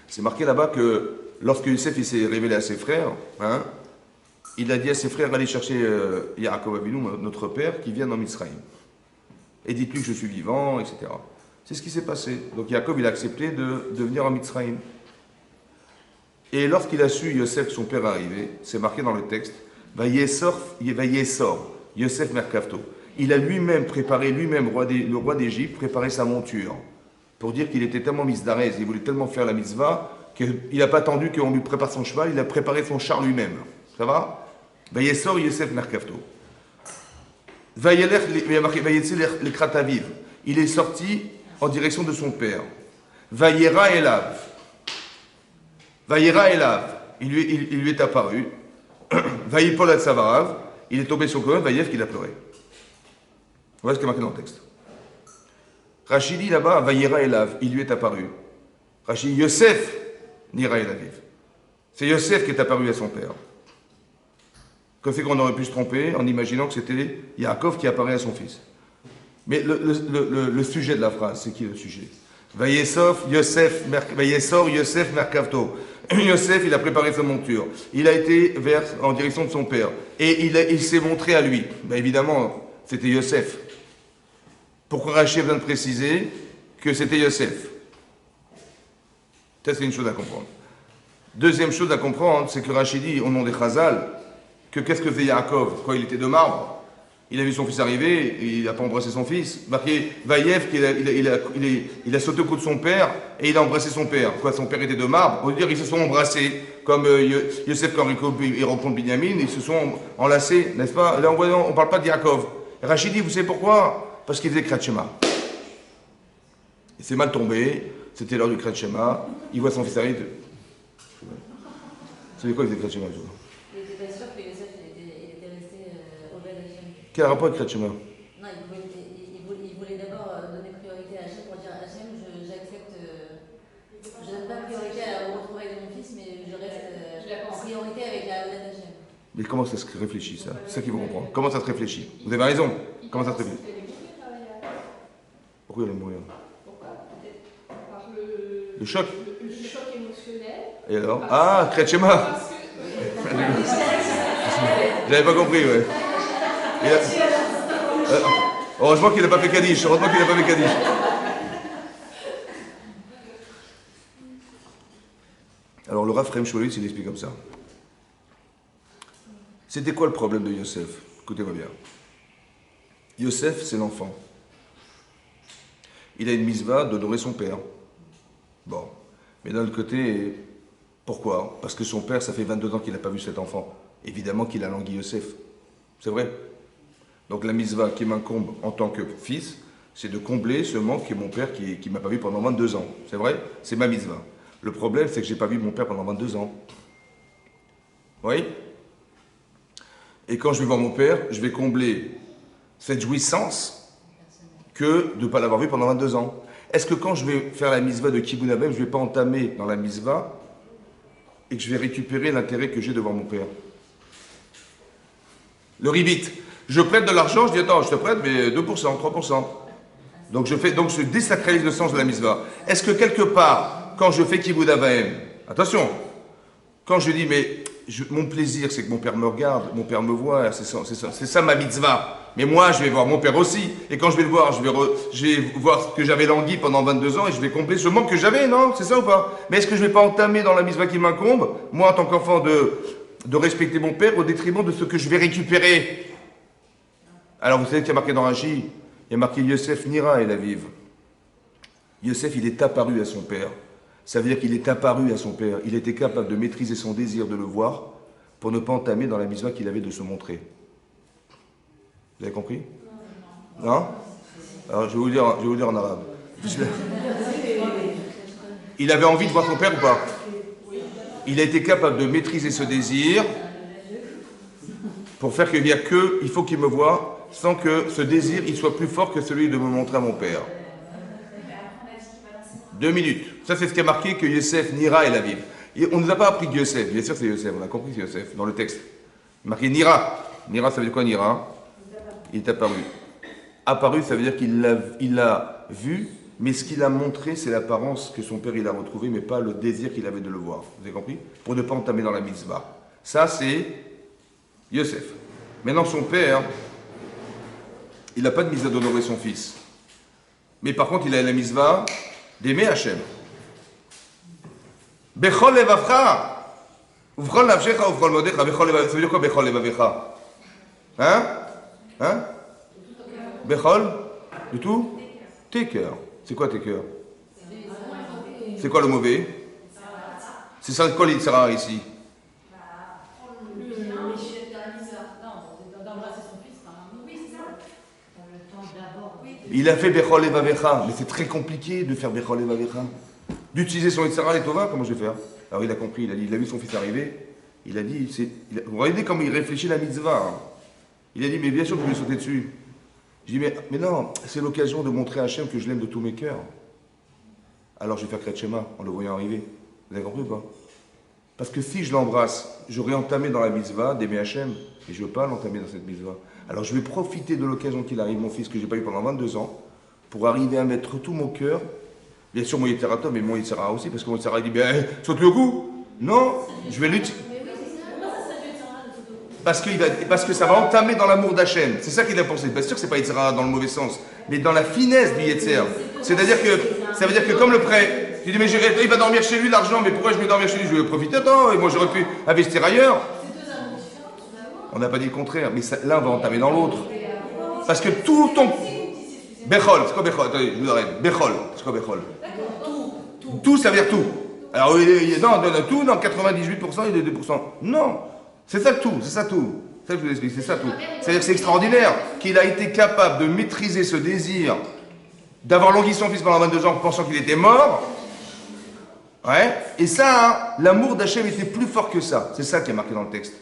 c'est marqué là-bas que lorsque Youssef il s'est révélé à ses frères, hein, il a dit à ses frères, allez chercher Yaakov Avinu, notre père, qui vient en Misraïm. Et dites-lui que je suis vivant, etc. C'est ce qui s'est passé. Donc Yaakov, il a accepté de venir en Mitzrayim. Et lorsqu'il a su Yosef, que son père arrivait, c'est marqué dans le texte, Vayesor, Yosef Merkavto. Il a lui-même préparé, le roi d'Égypte, préparé sa monture. Pour dire qu'il était tellement misdarez, il voulait tellement faire la mitzvah, qu'il n'a pas attendu qu'on lui prépare son cheval, il a préparé son char lui-même. Ça va? Vayesor, Yosef Merkavto. Le Krataviv. Il est sorti en direction de son père. Vayera Elav. Il lui est apparu. Vayipol al Savarav. Il est tombé sur le commun. Vayev qu'il a pleuré. Voilà ce qui est marqué dans le texte. Rachid dit là-bas, Vayera Elav, il lui est apparu. Rachid dit, Yosef, Nira Elaviv. C'est Yosef qui est apparu à son père. Comme c'est qu'on aurait pu se tromper en imaginant que c'était Yaakov qui apparaît à son fils. Mais le sujet de la phrase, c'est qui le sujet? Vayesor Yosef Merkavto. Yosef, il a préparé sa monture. Il a été en direction de son père. Et il s'est montré à lui. Ben évidemment, c'était Yosef. Pourquoi Rachid a besoin de préciser que c'était Yosef? Ça, c'est une chose à comprendre. Deuxième chose à comprendre, c'est que Rachid dit, au nom des Chazal, que qu'est-ce que faisait Yaakov quand il était de marbre? Il a vu son fils arriver, et il n'a pas embrassé son fils. Marqué Vaïev, il a sauté au cou de son père et il a embrassé son père. Quoi, son père était de marbre? On veut dire qu'ils se sont embrassés, comme Yosef quand il rencontre Binyamin, ils se sont enlacés, n'est-ce pas? Là, on ne parle pas de Yaakov. Rachid dit, vous savez pourquoi? Parce qu'il faisait Kriyat Shema. Il s'est mal tombé, c'était l'heure du Kriyat Shema, il voit son fils arriver. Vous savez quoi, il faisait Kriyat Shema? Il n'était pas sûr que Yosef il était resté au bel Hachem. Quel rapport avec Kriyat Shema? Non, il voulait d'abord donner priorité à Hachem pour dire Hachem, j'accepte. Je donne pas priorité au retrouvailles de mon fils, mais je reste en priorité avec la Oulad Hachem. Mais comment ça se réfléchit, ça? C'est ça qu'il faut comprendre. Comment ça se réfléchit? Vous avez raison. Comment ça se réfléchit? Pourquoi il allait mourir? Pourquoi? Par Le choc. le choc émotionnel. Et alors? Ah, Kriyat Shema. Parce que. J'avais pas compris, ouais. Heureusement qu'il n'a pas fait Kaddish. Heureusement qu'il n'a pas fait Kaddish. Alors le Rav Chaim Shmulevitz, il explique comme ça. C'était quoi le problème de Yosef? Écoutez-moi bien. Yosef, c'est l'enfant. Il a une misva d'honorer son père. Bon. Mais d'un autre côté, pourquoi? Parce que son père, ça fait 22 ans qu'il n'a pas vu cet enfant. Évidemment qu'il a langui Yosef. C'est vrai? Donc la misva qui m'incombe en tant que fils, c'est de combler ce manque que mon père qui ne m'a pas vu pendant 22 ans. C'est vrai? C'est ma misva. Le problème, c'est que je n'ai pas vu mon père pendant 22 ans. Oui? Et quand je vais voir mon père, je vais combler cette jouissance que de ne pas l'avoir vu pendant 22 ans. Est-ce que quand je vais faire la misva de Kibbutz Avim, je ne vais pas entamer dans la misva et que je vais récupérer l'intérêt que j'ai devant mon père? Le ribit. Je prête de l'argent, je dis attends, je te prête, mais 2%, 3%. Donc je désacralise le sens de la misva. Est-ce que quelque part, quand je fais Kibbutz Avim, attention, quand je dis mais mon plaisir c'est que mon père me regarde, mon père me voit, c'est ça ma mitzvah. Mais moi je vais voir mon père aussi. Et quand je vais le voir, je vais voir ce que j'avais langui pendant 22 ans et je vais combler ce manque que j'avais, non? C'est ça ou pas? Mais est-ce que je ne vais pas entamer dans la mitzvah qui m'incombe, moi en tant qu'enfant de respecter mon père au détriment de ce que je vais récupérer? Alors vous savez qu'il y a marqué dans Rashi, il y a marqué Yosef Nira El Aviv. Yosef, il est apparu à son père. Ça veut dire qu'il est apparu à son père. Il était capable de maîtriser son désir de le voir pour ne pas entamer dans la mitzvah qu'il avait de se montrer. Vous avez compris? Non? Alors je vais vous dire en arabe. Il avait envie de voir son père ou pas? Il a été capable de maîtriser ce désir pour faire qu'il n'y a que, il faut qu'il me voie, sans que ce désir il soit plus fort que celui de me montrer à mon père. 2 minutes. Ça, c'est ce qui a marqué que Yosef, Nira et la Bible. On ne nous a pas appris que Yosef. Bien sûr, c'est Yosef. On a compris que c'est Yosef dans le texte. Il marqué Nira. Nira, ça veut dire quoi, Nira? Il est apparu. Apparu, ça veut dire qu'il l'a vu, mais ce qu'il a montré, c'est l'apparence que son père il a retrouvée, mais pas le désir qu'il avait de le voir. Vous avez compris? Pour ne pas entamer dans la mitzvah. Ça, c'est Yosef. Maintenant, son père, il n'a pas de mitzvah d'honorer son fils. Mais par contre, il a la mitzvah d'aimer Hachem. Bechol levavcha. Uvchol nafshecha, uvchol modecha. Bechol levavcha. Ça veut dire quoi, Bechol levavcha? Hein? Hein? Bechol? Du tout? Tes cœurs. C'est quoi tes cœurs? C'est quoi le mauvais? C'est ça quoi l'Itzara ici? Il a fait Bechol Evavecha, mais c'est très compliqué de faire Bechol Evavecha. D'utiliser son Yitzhara et Tova, comment je vais faire? Alors il a compris, il a vu son fils arriver, il a dit, vous voyez comment il réfléchit la mitzvah. Hein. Il a dit, mais bien sûr que je vais sauter dessus. Je dis, mais non, c'est l'occasion de montrer à Hachem que je l'aime de tous mes cœurs. Alors je vais faire Kriyat Shema en le voyant arriver. Vous avez compris ou pas? Parce que si je l'embrasse, j'aurais entamé dans la mitzvah d'aimer Hachem, et je ne veux pas l'entamer dans cette mitzvah. Alors je vais profiter de l'occasion qu'il arrive, mon fils, que je n'ai pas eu pendant 22 ans, pour arriver à mettre tout mon cœur, bien sûr mon Yetzeratov, mais mon Yetzera aussi, parce que mon Yetzera dit, ben, saute le coup. Non, je vais lutter. Parce que ça va entamer dans l'amour d'Hachem. C'est ça qu'il a pensé. Bien sûr que ce n'est pas Yetzera dans le mauvais sens, mais dans la finesse du Yetzer. C'est-à-dire que, ça veut dire que comme le prêt, tu dis, mais il va dormir chez lui l'argent, mais pourquoi je vais dormir chez lui? Je vais profiter, attends, et moi j'aurais pu investir ailleurs. On n'a pas dit le contraire, mais l'un va entamer dans l'autre. Parce que tout ton... Bechol, c'est quoi Bechol? Attendez, je vous arrête. Bechol, c'est quoi Bechol? Tout, ça veut dire tout. Alors, non, tout, non, 98% et 2%. Non, c'est ça tout, c'est ça tout. C'est ça que je vous explique, c'est ça tout. C'est-à-dire que c'est extraordinaire qu'il a été capable de maîtriser ce désir, d'avoir langui son fils pendant 22 ans pensant qu'il était mort. Ouais. Et ça, hein, l'amour d'Hachem était plus fort que ça. C'est ça qui est marqué dans le texte.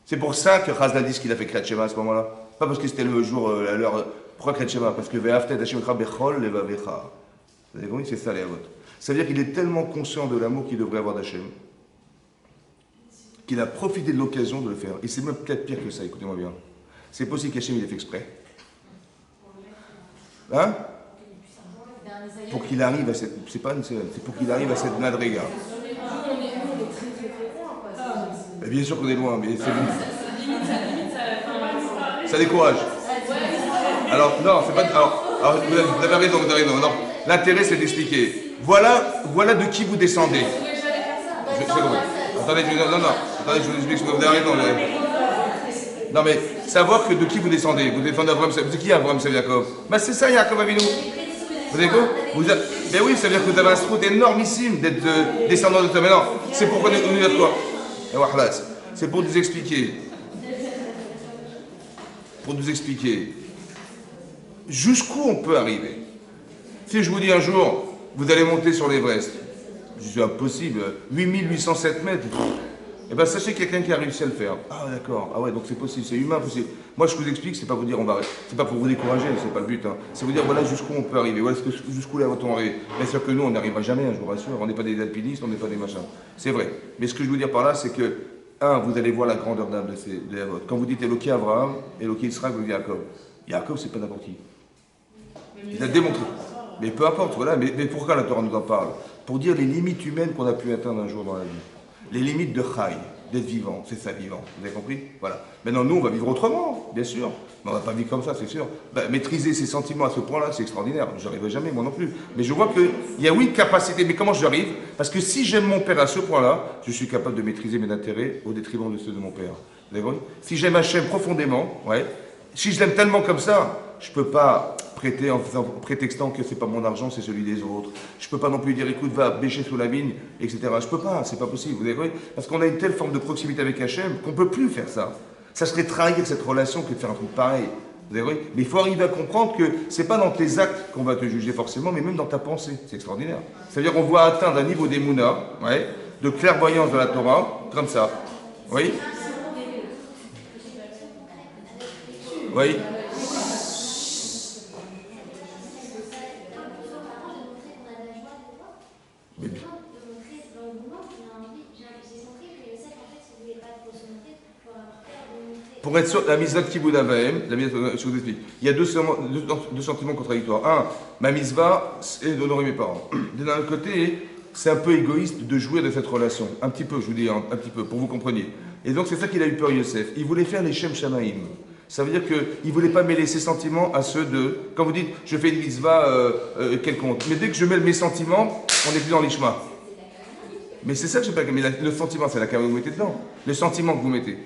C'est pour ça que Chazda dit qu'il a fait Kriyat Shema à ce moment-là. Pas parce que c'était le jour, l'heure. Pourquoi Kriyat Shema? Parce que Ve'aftet Hachem Bechol Levavecha. Vous avez compris? C'est ça les avot. Ça veut dire qu'il est tellement conscient de l'amour qu'il devrait avoir d'Hachem qu'il a profité de l'occasion de le faire. Et c'est même peut-être pire que ça, écoutez-moi bien. C'est possible qu'Hachem il ait fait exprès. Hein? Pour qu'il arrive à cette... C'est pas une scène, c'est pour qu'il arrive à cette madriga. Mais bien sûr qu'on est loin, mais c'est bon. Ça décourage. Alors, non, c'est pas... Alors vous avez raison, vous avez raison. Non, l'intérêt, c'est d'expliquer. Voilà de qui vous descendez. Attendez, je vous explique ce que vous avez raison. Non, mais savoir que de qui vous descendez. Vous défendez Abraham, c'est qui Abraham, c'est Yaakov? Ben c'est ça, Yaakov Avinu. Vous avez quoi? Ben oui, ça veut dire que vous avez un srout énormissime d'être descendant de toi. Mais non, c'est pourquoi on est de quoi? C'est pour nous expliquer. Pour nous expliquer jusqu'où on peut arriver. Si je vous dis un jour, vous allez monter sur l'Everest, c'est impossible, 8807 mètres, et bien sachez qu'il y a quelqu'un qui a réussi à le faire. Ah d'accord, ah ouais, donc c'est possible, c'est humain, possible. Moi je vous explique, c'est pas vous dire on va arrêter, c'est pas pour vous décourager, c'est pas le but, hein. C'est vous dire voilà jusqu'où on peut arriver, voilà jusqu'où là va-t-on arriver. Bien sûr que nous on n'arrivera jamais, je vous rassure, on n'est pas des alpinistes, on n'est pas des machins. C'est vrai. Mais ce que je veux dire par là, c'est que, vous allez voir la grandeur d'âme de la vôtre. Quand vous dites Eloqué Abraham, Eloqué Israël, vous dites Yaakov. Yaakov, c'est pas n'importe qui. Il a démontré. Mais peu importe, voilà. Mais pourquoi la Torah nous en parle? Pour dire les limites humaines qu'on a pu atteindre un jour dans la vie. Les limites de Chai, d'être vivant, c'est ça vivant. Vous avez compris? Voilà. Maintenant, nous, on va vivre autrement, bien sûr. Mais on ne va pas vivre comme ça, c'est sûr. Maîtriser ses sentiments à ce point-là, c'est extraordinaire. Je n'arriverai jamais, moi non plus. Mais je vois qu'il y a oui une capacité. Mais comment j'arrive? Parce que si j'aime mon père à ce point-là, je suis capable de maîtriser mes intérêts au détriment de ceux de mon père. Vous avez compris? Si j'aime Hachem profondément, ouais. Si je l'aime tellement comme ça, je ne peux pas prêter en prétextant que c'est pas mon argent, c'est celui des autres. Je ne peux pas non plus dire écoute, va bêcher sous la vigne, etc. Je ne peux pas, c'est pas possible. Vous avez compris? Parce qu'on a une telle forme de proximité avec Hachem qu'on ne peut plus faire ça. Ça serait trahir cette relation que de faire un truc pareil. Vous avez compris? Mais il faut arriver à comprendre que c'est pas dans tes actes qu'on va te juger forcément, mais même dans ta pensée. C'est extraordinaire. C'est-à-dire qu'on voit atteindre un niveau d'émouna, ouais, de clairvoyance de la Torah, comme ça. Oui? Oui. Pour être sûr, la mitzvah de Kibud Avaim, je vous explique. Il y a deux sentiments contradictoires. Un, ma mitzvah, c'est d'honorer mes parents. D'un autre côté, c'est un peu égoïste de jouir de cette relation. Un petit peu, je vous dis, un petit peu, pour que vous compreniez. Et donc, c'est ça qu'il a eu peur, Yosef. Il voulait faire les Shem Shamaim. Ça veut dire qu'il ne voulait pas mêler ses sentiments à ceux de... Quand vous dites, je fais une mitzvah quelconque. Mais dès que je mêle mes sentiments, on n'est plus dans l'Ishma. Mais c'est ça que je sais pas. Mais le sentiment, c'est la caméra que vous mettez dedans. Le sentiment que vous mettez.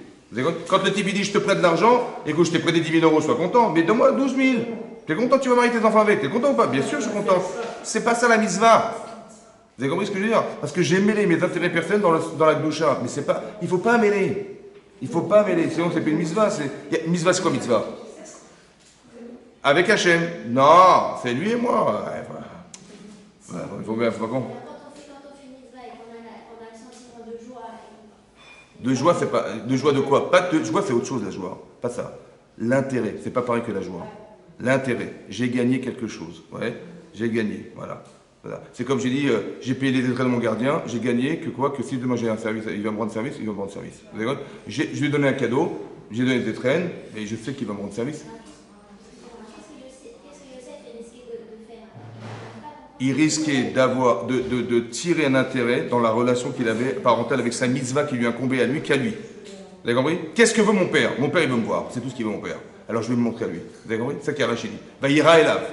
Quand le type il dit je te prête de l'argent, écoute, je t'ai prêté 10 000 €, sois content, mais donne-moi 12 000. T'es content, tu vas marier tes enfants avec, t'es content ou pas? Bien sûr, je suis content. C'est pas ça la mitzvah. Vous avez compris ce que je veux dire? Parce que j'ai mêlé mes intérêts personnels dans la gdoucha. Mais c'est pas, il faut pas mêler. Il faut pas mêler, sinon c'est plus une mitzvah. Mitzvah, c'est quoi mitzvah? Avec Hachem. Non, c'est lui et moi. Ouais, il faut pas con. De joie, c'est pas. De joie de quoi? Pas de joie, c'est autre chose, la joie. Pas ça. L'intérêt, c'est pas pareil que la joie. L'intérêt. J'ai gagné quelque chose. Ouais, j'ai gagné. Voilà. Voilà. C'est comme j'ai dit, j'ai payé les entraînements de mon gardien, j'ai gagné que quoi, que si demain j'ai un service, il va me rendre service, il va me rendre service. Vous avez compris? Je lui ai donné un cadeau, j'ai donné des traînes, et je sais qu'il va me rendre service. Il risquait d'avoir, de tirer un intérêt dans la relation qu'il avait parentale avec sa mitzvah qui lui incombait à lui qu'à lui. Vous avez compris? Qu'est-ce que veut mon père? Mon père, il veut me voir. C'est tout ce qu'il veut, mon père. Alors je vais me montrer à lui. Vous avez compris? C'est ça qu'il y a Rachid dit. Va ira et lave.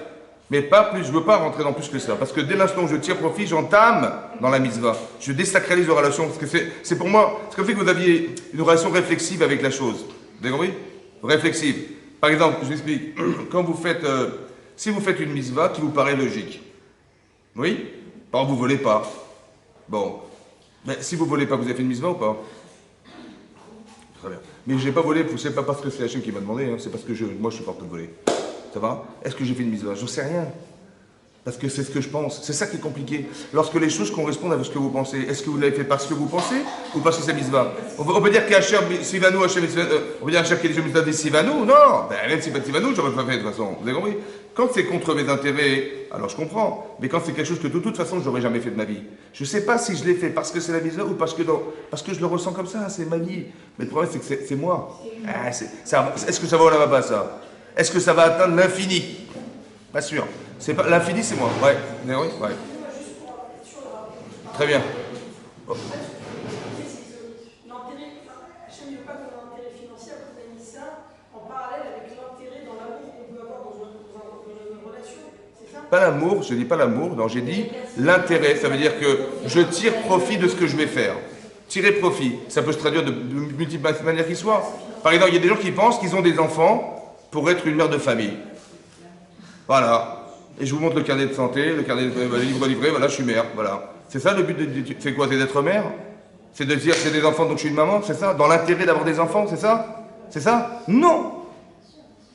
Mais pas plus, je ne veux pas rentrer dans plus que ça. Parce que dès l'instant où je tire profit, j'entame dans la mitzvah. Je désacralise la relation. Parce que c'est pour moi, c'est comme si vous aviez une relation réflexive avec la chose. Vous avez compris? Réflexive. Par exemple, je vous explique. Quand vous faites, si vous faites une mitzvah qui vous paraît logique. Oui? Par exemple, vous ne volez pas. Bon. Mais si vous ne volez pas, vous avez fait une mitzvah ou pas? Très bien. Mais je n'ai pas volé, c'est pas parce que c'est Hachem qui m'a demandé, hein, c'est parce que moi je suis porté de voler. Ça va? Est-ce que j'ai fait une mitzvah? J'en sais rien. Parce que c'est ce que je pense. C'est ça qui est compliqué. Lorsque les choses correspondent à ce que vous pensez, est-ce que vous l'avez fait parce que vous pensez ou parce que c'est mitzvah? On peut dire qu'Hachem Sivanou, on peut dire Hachem qui est mitzvah des Sivanou? Non! Ben, même si pas de Sivanou, j'aurais pas fait de toute façon. Vous avez compris? Quand c'est contre mes intérêts, alors je comprends. Mais quand c'est quelque chose que de toute façon, je n'aurais jamais fait de ma vie. Je ne sais pas si je l'ai fait parce que c'est la mitzvah ou parce que je le ressens comme ça, c'est ma vie. Mais le problème, c'est que c'est moi. Est-ce que ça va au là-bas, ça? Est-ce que ça va atteindre l'infini? Pas sûr. L'infini, c'est moi. Ouais. Mais oui, ouais. Très bien. Oh. L'intérêt, Hachem ne veut pas qu'on ait un intérêt financier, à cause de ça, en parallèle avec l'intérêt dans l'amour qu'on peut avoir dans une relation. C'est ça? Pas l'amour, je dis pas l'amour, non, j'ai dit l'intérêt. Ça veut dire que je tire profit de ce que je vais faire. Tirer profit, ça peut se traduire de multiples manières qui soient. Par exemple, il y a des gens qui pensent qu'ils ont des enfants pour être une mère de famille. Voilà. Et je vous montre le carnet de santé, le livre livré, voilà, je suis mère, voilà. C'est ça le but c'est quoi? C'est d'être mère? C'est de dire c'est des enfants donc je suis une maman, c'est ça? Dans l'intérêt d'avoir des enfants, c'est ça? C'est ça? Non!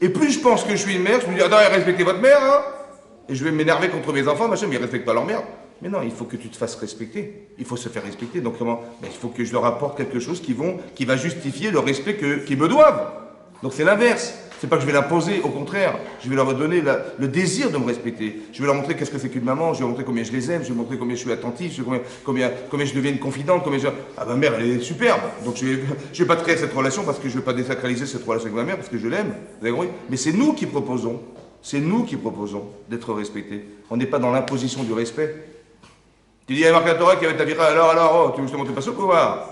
Et plus je pense que je suis une mère, je me dis, ah non, respectez votre mère, hein? Et je vais m'énerver contre mes enfants, machin, mais ils ne respectent pas leur mère. Mais non, il faut que tu te fasses respecter. Il faut se faire respecter. Donc comment? Ben, il faut que je leur apporte quelque chose qui va justifier le respect qu'ils me doivent. Donc c'est l'inverse. C'est pas que je vais l'imposer, au contraire. Je vais leur donner le désir de me respecter. Je vais leur montrer qu'est-ce que c'est qu'une maman, je vais leur montrer combien je les aime, je vais leur montrer combien je suis attentif, combien je deviens une confidente, Ah, ma mère, elle est superbe. Donc je vais pas créer cette relation parce que je vais pas désacraliser cette relation avec ma mère parce que je l'aime. Vous avez compris? Mais c'est nous qui proposons. C'est nous qui proposons d'être respectés. On n'est pas dans l'imposition du respect. Tu dis, il y a marqué la Torah qui va t'avirer, alors, oh, tu veux que je te montre pas ce pouvoir?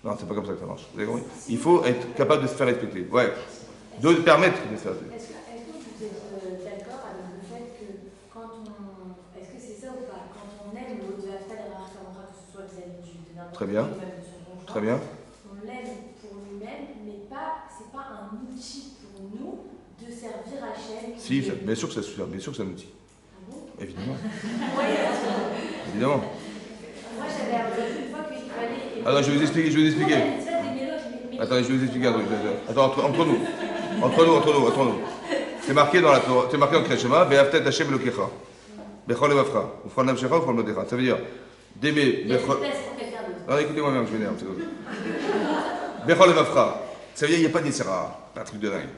Non, c'est pas comme ça que ça marche. Vous avez compris? Il faut être capable de se faire respecter. Ouais. De permettre de faire. Est-ce que vous êtes d'accord avec le fait que quand on. Est-ce que c'est ça ou pas? Quand on aime l'autre de la que ce soit vis-à-vis de n'importe Très bien. Qui, même de son conjoint, Très bien. on l'aime pour lui-même, mais c'est pas un outil pour nous de servir Hachem. Si, bien sûr que ça suffit, bien sûr que c'est un outil. Ah bon? Évidemment. Oui, Évidemment. moi j'avais appris une fois qu'il fallait. Alors je vais vous expliquer. Attendez, je vais vous expliquer un truc. Attends, entre nous. C'est marqué dans la Torah, c'est marqué dans Kriyat Shema, Ve'aftet Hashem Elokecha. Bechol levavcha, ufchol nafshecha, ufchol modecha. Ça veut dire d'aimer. Non, écoutez-moi bien, je m'énerve. Bechol levavcha. Ça veut dire il n'y a pas de Yetzirah, un truc de dingue.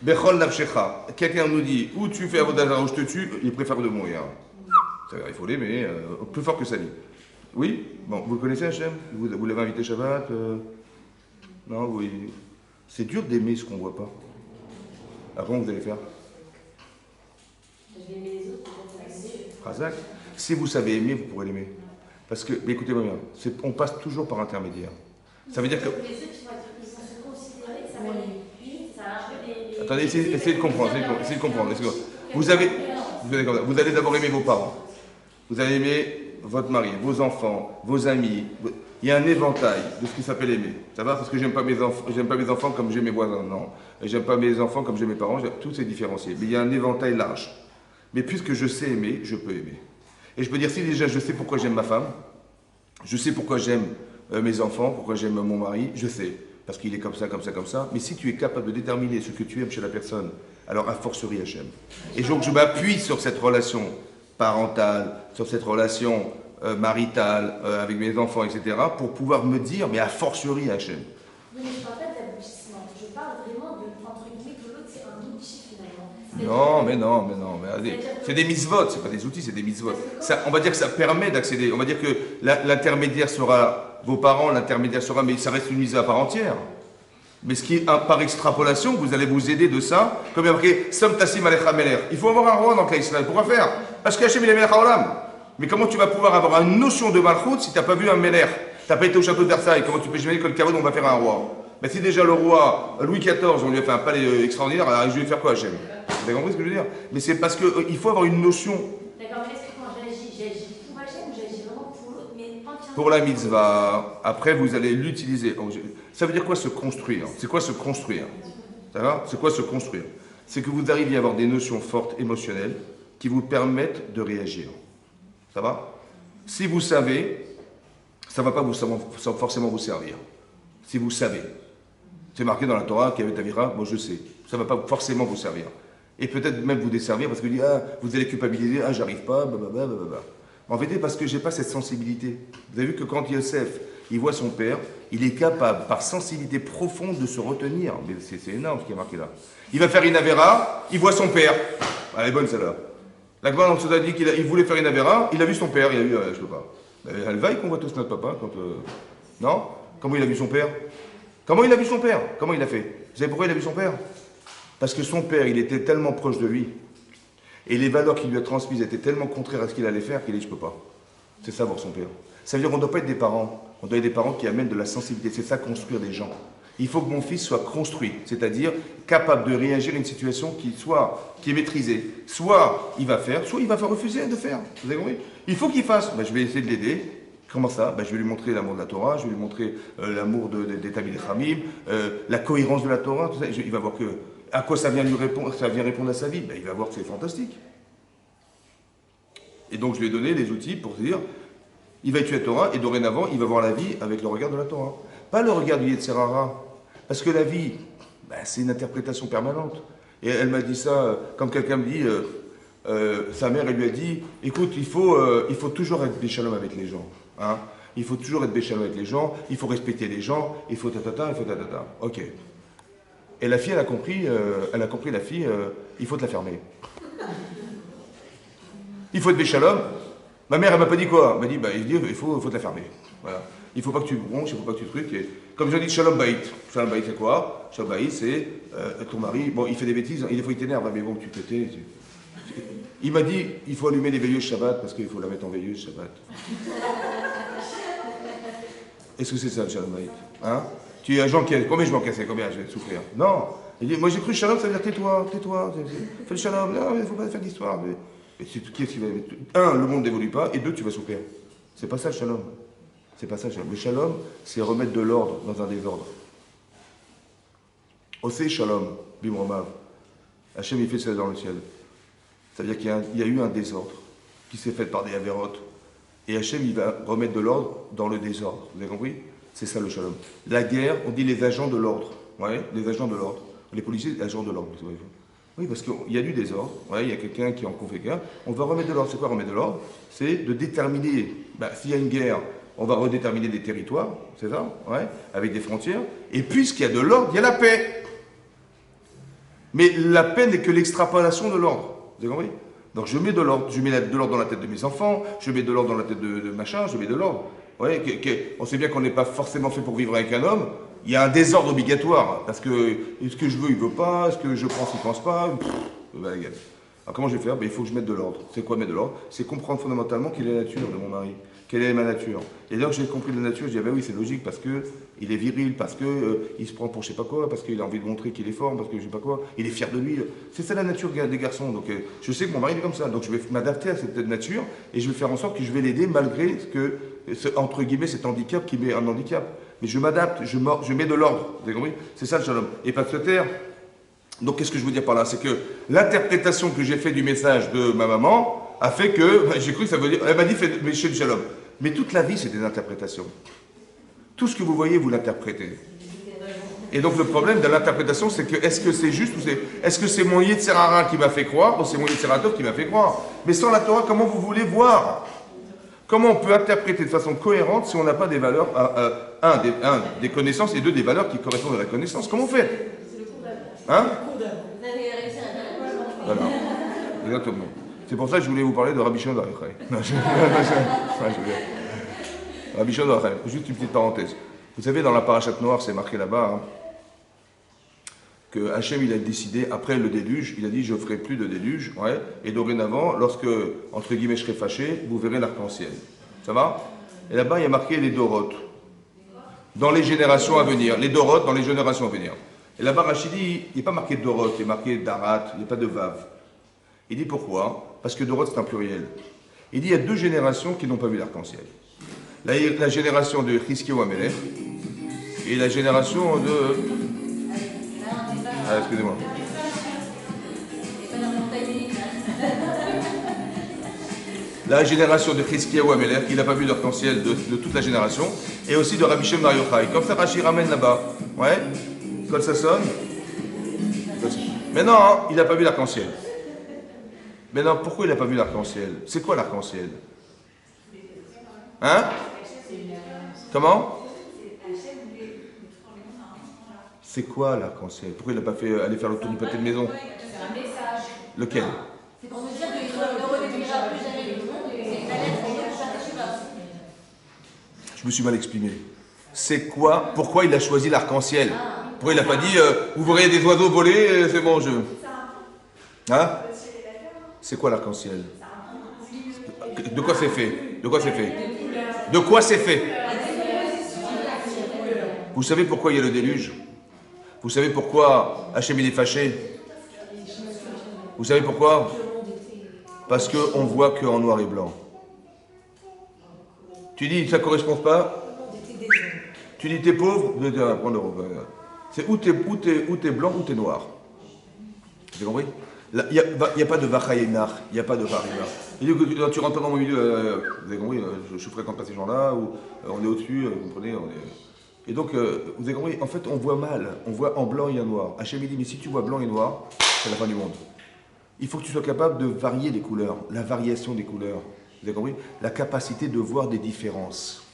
Bechol nafshecha. Quelqu'un nous dit, où tu fais Avodah ou je te tue, il préfère de mourir. Ça veut dire il faut l'aimer, plus fort que sa vie. Oui? Bon, vous le connaissez Hachem? Vous l'avez invité Shabbat? Non, oui. C'est dur d'aimer ce qu'on ne voit pas. Alors comment vous allez faire? Je vais aimer les autres, Razak. Si vous savez aimer, vous pourrez l'aimer. Parce que, mais écoutez-moi bien, on passe toujours par intermédiaire. Ça veut dire que... Les autres, ils vont se considérer, ça va les... Attendez, essayez de comprendre, essayez de comprendre. Vous allez d'abord aimer vos parents. Vous allez aimer votre mari, vos enfants, vos amis. Il y a un éventail de ce qui s'appelle aimer. Ça va? Parce que j'aime pas mes enfants comme j'aime mes voisins. Non. J'aime pas mes enfants comme j'aime mes parents. Tout c'est différencié. Mais il y a un éventail large. Mais puisque je sais aimer, je peux aimer. Et je peux dire, si déjà je sais pourquoi j'aime ma femme, je sais pourquoi j'aime mes enfants, pourquoi j'aime mon mari, je sais. Parce qu'il est comme ça, comme ça, comme ça. Mais si tu es capable de déterminer ce que tu aimes chez la personne, alors a fortiori Hachem. Et donc je m'appuie sur cette relation parentale, sur cette relation maritale, avec mes enfants, etc., pour pouvoir me dire, mais a fortiori Hachem. Oui, mais je ne parle pas d'aboutissement. Je parle vraiment de, entre guillemets, que l'autre c'est un outil finalement. Non, mais c'est des mitzvot, c'est pas des outils, c'est des mitzvot. Ça, on va dire que ça permet d'accéder. On va dire que l'intermédiaire sera vos parents, l'intermédiaire sera, mais ça reste une mitzvah à part entière. Mais ce qui est par extrapolation, vous allez vous aider de ça. Comme il y a marqué, Som tassim alecha melech. Il faut avoir un roi dans le cas Israël. Pourquoi faire? Parce qu'Hachem il est melech haolam. Mais comment tu vas pouvoir avoir une notion de malchut si tu n'as pas vu un melech? Tu n'as pas été au château de Versailles. Comment tu peux imaginer que le Kavod, on va faire un roi? Mais si déjà le roi Louis XIV, on lui a fait un palais extraordinaire, alors je vais faire quoi Hachem? Vous avez compris ce que je veux dire? Mais c'est parce qu'il faut avoir une notion. D'accord, mais est-ce que quand j'agis pour Hachem ou j'agis vraiment pour l'autre, mais entièrement pour la mitzvah, après vous allez l'utiliser. Ça veut dire quoi se construire? C'est quoi se construire? Ça va? C'est quoi se construire? C'est que vous arriviez à avoir des notions fortes, émotionnelles, qui vous permettent de réagir. Ça va? Si vous savez, ça ne va pas forcément vous servir. Si vous savez. C'est marqué dans la Torah, qu'il y avait Tavira, moi je sais. Ça ne va pas forcément vous servir. Et peut-être même vous desservir parce que vous allez culpabiliser, j'arrive pas, blablabla. En vérité, parce que je n'ai pas cette sensibilité. Vous avez vu que quand Yosef, il voit son père, il est capable, par sensibilité profonde, de se retenir. Mais c'est énorme ce qui est marqué là. Il va faire une avéra, il voit son père. Elle est bonne celle-là. La Gemara nous a dit qu'il voulait faire une avéra, il a vu son père, il a vu, je ne sais pas. Elle vaille qu'on voit tous notre papa quand. Non? Comment il a vu son père? Comment il a vu son père? Comment il a fait? Vous savez pourquoi il a vu son père? Parce que son père, il était tellement proche de lui. Et les valeurs qu'il lui a transmises étaient tellement contraires à ce qu'il allait faire qu'il dit je peux pas. C'est ça voir son père. Ça veut dire qu'on ne doit pas être des parents. On doit être des parents qui amènent de la sensibilité. C'est ça construire des gens. Il faut que mon fils soit construit, c'est-à-dire capable de réagir à une situation qui est maîtrisée. Soit il va faire, soit il va refuser de faire. Vous avez compris? Il faut qu'il fasse. Je vais essayer de l'aider. Comment ça? Je vais lui montrer l'amour de la Torah, je vais lui montrer l'amour des Talmidei Chachamim, la cohérence de la Torah. Tout ça. Il va voir à quoi ça vient lui répondre, ça vient répondre à sa vie. Il va voir que c'est fantastique. Et donc je lui ai donné les outils pour dire, il va étudier la Torah et dorénavant il va voir la vie avec le regard de la Torah. Pas le regard du Yetzer Hara. Parce que la vie, c'est une interprétation permanente. Et elle m'a dit ça, comme quelqu'un me dit, sa mère, elle lui a dit, écoute, il faut toujours être béchalom avec les gens. Hein, il faut toujours être béchalom avec les gens, il faut respecter les gens, il faut tatata, il faut tatata. Ok. Et la fille, elle a compris la fille, il faut te la fermer. Il faut être béchalom. Ma mère, elle m'a pas dit quoi? Elle m'a dit, il faut te la fermer. Voilà. Il ne faut pas que tu bronches, il ne faut pas que tu trucs. Et comme je dis, Shalom Baït. Shalom Baït, c'est quoi? Shalom Baït, c'est ton mari. Bon, il fait des bêtises, des fois il t'énerve, mais bon, tu peux t'aider. Il m'a dit, il faut allumer les veilleuses Shabbat parce qu'il faut la mettre en veilleuse Shabbat. Est-ce que c'est ça le Shalom Baït? Hein? Tu es un gens qui. Combien je m'en cassais? Combien je vais souffrir? Non. Il dit, moi j'ai cru Shalom, ça veut dire tais-toi. Fais le Shalom. Non, il ne faut pas faire d'histoire. Mais qui est-ce qui va. Un, le monde n'évolue pas, et deux, tu vas souffrir. C'est pas ça le Shalom. C'est pas ça le Shalom. Le Shalom, c'est remettre de l'ordre dans un désordre. Osé Shalom, Bimromav. Hachem, il fait ça dans le ciel. Ça veut dire qu'il y a eu un désordre qui s'est fait par des avérotes. Et Hachem, il va remettre de l'ordre dans le désordre. Vous avez compris? C'est ça le Shalom. La guerre, on dit les agents de l'ordre. Ouais, les agents de l'ordre. Les policiers, les agents de l'ordre. Oui, parce qu'il y a du désordre. Ouais, il y a quelqu'un qui en conflit quelqu'un. On va remettre de l'ordre. C'est quoi remettre de l'ordre? C'est de déterminer. S'il y a une guerre, on va redéterminer des territoires. C'est ça? Ouais, avec des frontières. Et puisqu'il y a de l'ordre, il y a la paix. Mais la paix n'est que l'extrapolation de l'ordre. Vous avez compris? Donc je mets de l'ordre. Je mets de l'ordre dans la tête de mes enfants. Je mets de l'ordre dans la tête de machin. Je mets de l'ordre. Ouais, on sait bien qu'on n'est pas forcément fait pour vivre avec un homme. Il y a un désordre obligatoire. Parce que ce que je veux, il ne veut pas. Ce que je pense, il ne pense pas. Alors comment je vais faire? Il faut que je mette de l'ordre. C'est quoi mettre de l'ordre? C'est comprendre fondamentalement quelle est la nature de mon mari. Quelle est ma nature? Et là que j'ai compris la nature, je dis oui, c'est logique parce qu'il est viril, parce qu'il se prend pour je sais pas quoi, parce qu'il a envie de montrer qu'il est fort, parce que je sais pas quoi, il est fier de lui. C'est ça la nature des garçons. Donc je sais que mon mari est comme ça. Donc je vais m'adapter à cette nature et je vais faire en sorte que je vais l'aider malgré entre guillemets cet handicap qui met un handicap. Mais je m'adapte, je mets de l'ordre. Vous avez compris? C'est ça le shalom. Et pas de se taire. Donc qu'est-ce que je veux dire par là? C'est que l'interprétation que j'ai faite du message de ma maman a fait que j'ai cru que ça veut dire. Elle m'a dit fais du shalom. Mais toute la vie, c'est des interprétations. Tout ce que vous voyez, vous l'interprétez. Et donc le problème de l'interprétation, c'est que est-ce que c'est juste ou est-ce que c'est mon Yetzer Hara qui m'a fait croire ou c'est mon Yetzer Hara qui m'a fait croire? Mais sans la Torah, comment vous voulez voir? Comment on peut interpréter de façon cohérente si on n'a pas des valeurs, des connaissances et deux, des valeurs qui correspondent à la connaissance? Comment on fait? Hein? Vous avez réussi à faire. Voilà. Exactement. C'est pour ça que je voulais vous parler de Rabbi Shimon Bar Yochai. Rabbi Shimon Bar Yochai. Juste une petite parenthèse. Vous savez, dans la parachate noire, c'est marqué là-bas, hein, que Hachem, il a décidé, après le déluge, il a dit, je ne ferai plus de déluge, ouais, et dorénavant, lorsque, entre guillemets, je serai fâché, vous verrez l'arc-en-ciel. Ça va? Et là-bas, il y a marqué les dorotes, dans les générations à venir. Les dorotes dans les générations à venir. Et là-bas, Rachid dit, il n'est pas marqué dorotes, il est marqué darat, il n'y a pas de vav. Il dit pourquoi? Parce que dorotes, c'est un pluriel. Il dit, il y a deux générations qui n'ont pas vu l'arc-en-ciel. La génération de Chizkiyahu Amelech et la génération de... Ah, excusez-moi. La génération de Chizkiyahu Amelech, qui n'a pas vu l'arc-en-ciel de toute la génération, et aussi de Rabbi Shimon Bar Yochai. Comme ça, Rachid ramène là-bas. Ouais. Quand ça sonne. Mais non, hein, il n'a pas vu l'arc-en-ciel. Mais non, pourquoi il n'a pas vu l'arc-en-ciel? C'est quoi l'arc-en-ciel? Hein? Comment? C'est quoi l'arc-en-ciel? Pourquoi il n'a pas fait aller faire le tour du pâté de maison? C'est un message. Lequel? C'est pour nous dire qu'il ne redétruira plus jamais le monde et c'est une alerte pour nous chercher pas. Je me suis mal exprimé. C'est quoi? Pourquoi il a choisi l'arc-en-ciel? Pourquoi il n'a pas dit vous verrez des oiseaux voler, c'est bon jeu? Hein? C'est quoi l'arc-en-ciel? De quoi c'est fait? De quoi c'est fait? De quoi c'est fait? Vous savez pourquoi il y a le déluge? Vous savez pourquoi Hachem il est fâché? Vous savez pourquoi? Parce qu'on voit qu'en noir et blanc. Tu dis ça ne correspond pas? Tu dis t'es pauvre? C'est ou t'es blanc ou t'es noir. Vous avez compris? Il n'y a pas de Vachayénar, il n'y a pas de Varimar. Tu rentres pas dans mon milieu, vous avez compris, je fréquente pas ces gens-là, ou on est au-dessus, vous comprenez, Et donc, vous avez compris, en fait, on voit mal, on voit en blanc et en noir. Hachem dit, mais si tu vois blanc et noir, c'est la fin du monde. Il faut que tu sois capable de varier les couleurs, la variation des couleurs. Vous avez compris? La capacité de voir des différences.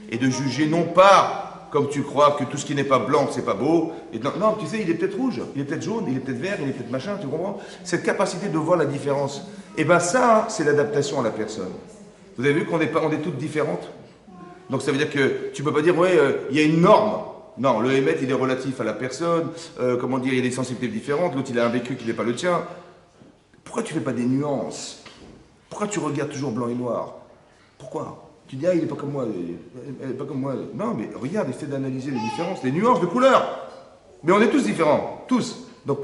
Et de juger non pas comme tu crois que tout ce qui n'est pas blanc, c'est pas beau. Et non, tu sais, il est peut-être rouge, il est peut-être jaune, il est peut-être vert, il est peut-être machin, tu comprends? Cette capacité de voir la différence. Et bien ça, c'est l'adaptation à la personne. Vous avez vu qu'on est toutes différentes? Donc ça veut dire que tu ne peux pas dire, ouais, il y a une norme. Non, le émet, il est relatif à la personne. Comment dire, il y a des sensibilités différentes. L'autre, il a un vécu qui n'est pas le tien. Pourquoi tu ne fais pas des nuances? Pourquoi tu regardes toujours blanc et noir? Pourquoi? Tu dis, ah, il n'est pas comme moi, elle n'est pas comme moi. Non, mais regarde, essaie d'analyser les différences, les nuances de couleurs. Mais on est tous différents, tous. Donc,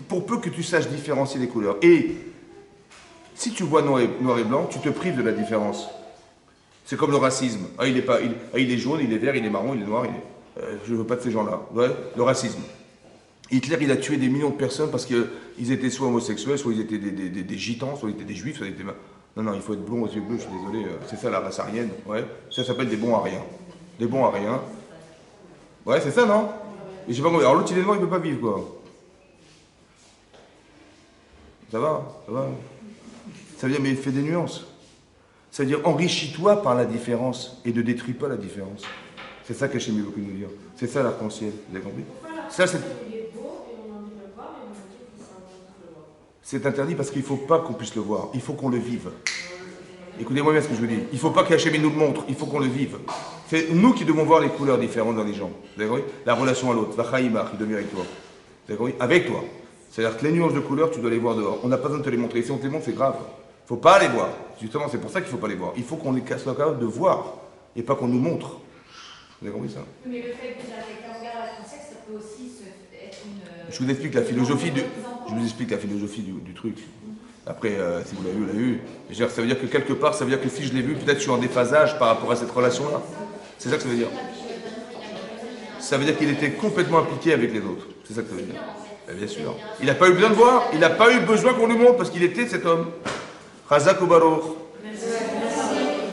pour peu que tu saches différencier les couleurs, et si tu vois noir et blanc, tu te prives de la différence. C'est comme le racisme. Ah, il est jaune, il est vert, il est marron, il est noir. Je ne veux pas de ces gens-là. Ouais, le racisme. Hitler, il a tué des millions de personnes parce qu'ils étaient soit homosexuels, soit ils étaient des gitans, soit ils étaient des juifs, soit ils étaient... Non, il faut être blond aux yeux bleus, je suis désolé. C'est ça la race aryenne. Ouais. Ça s'appelle des bons ariens. Des bons ariens. Ouais, c'est ça, non? Et je sais pas comment... Alors l'autre, il est noir, il ne peut pas vivre, quoi. Ça va? Ça va? Ça veut dire, mais fais des nuances. Ça veut dire, enrichis-toi par la différence et ne détruis pas la différence. C'est ça qu'Hachem veut nous dire. C'est ça l'arc-en-ciel. Vous avez compris? Ça, c'est interdit parce qu'il ne faut pas qu'on puisse le voir. Il faut qu'on le vive. Écoutez-moi bien ce que je vous dis. Il ne faut pas qu'Hachem nous le montre. Il faut qu'on le vive. C'est nous qui devons voir les couleurs différentes dans les gens. Vous avez compris? La relation à l'autre. Vachaïmar, il devient avec toi. Vous avez compris? Avec toi. C'est-à-dire que les nuances de couleurs, tu dois les voir dehors. On n'a pas besoin de te les montrer. Si on te les montre, c'est grave. Il ne faut pas les voir. Justement, c'est pour ça qu'il ne faut pas les voir. Il faut qu'on soit capable de voir et pas qu'on nous montre. Vous avez compris ça? Mais le fait que avec un regard à la française, ça peut aussi être une... Je vous explique la philosophie du truc. Après, si vous l'avez vu, vous l'avez vu. Ça veut dire que quelque part, ça veut dire que si je l'ai vu, peut-être je suis en déphasage par rapport à cette relation-là. C'est ça que ça veut dire. Ça veut dire qu'il était complètement impliqué avec les autres. C'est ça que ça veut dire. Bien sûr. Il n'a pas eu besoin de voir. Il n'a pas eu besoin qu'on lui montre parce qu'il était cet homme. Chazak ou Baruch.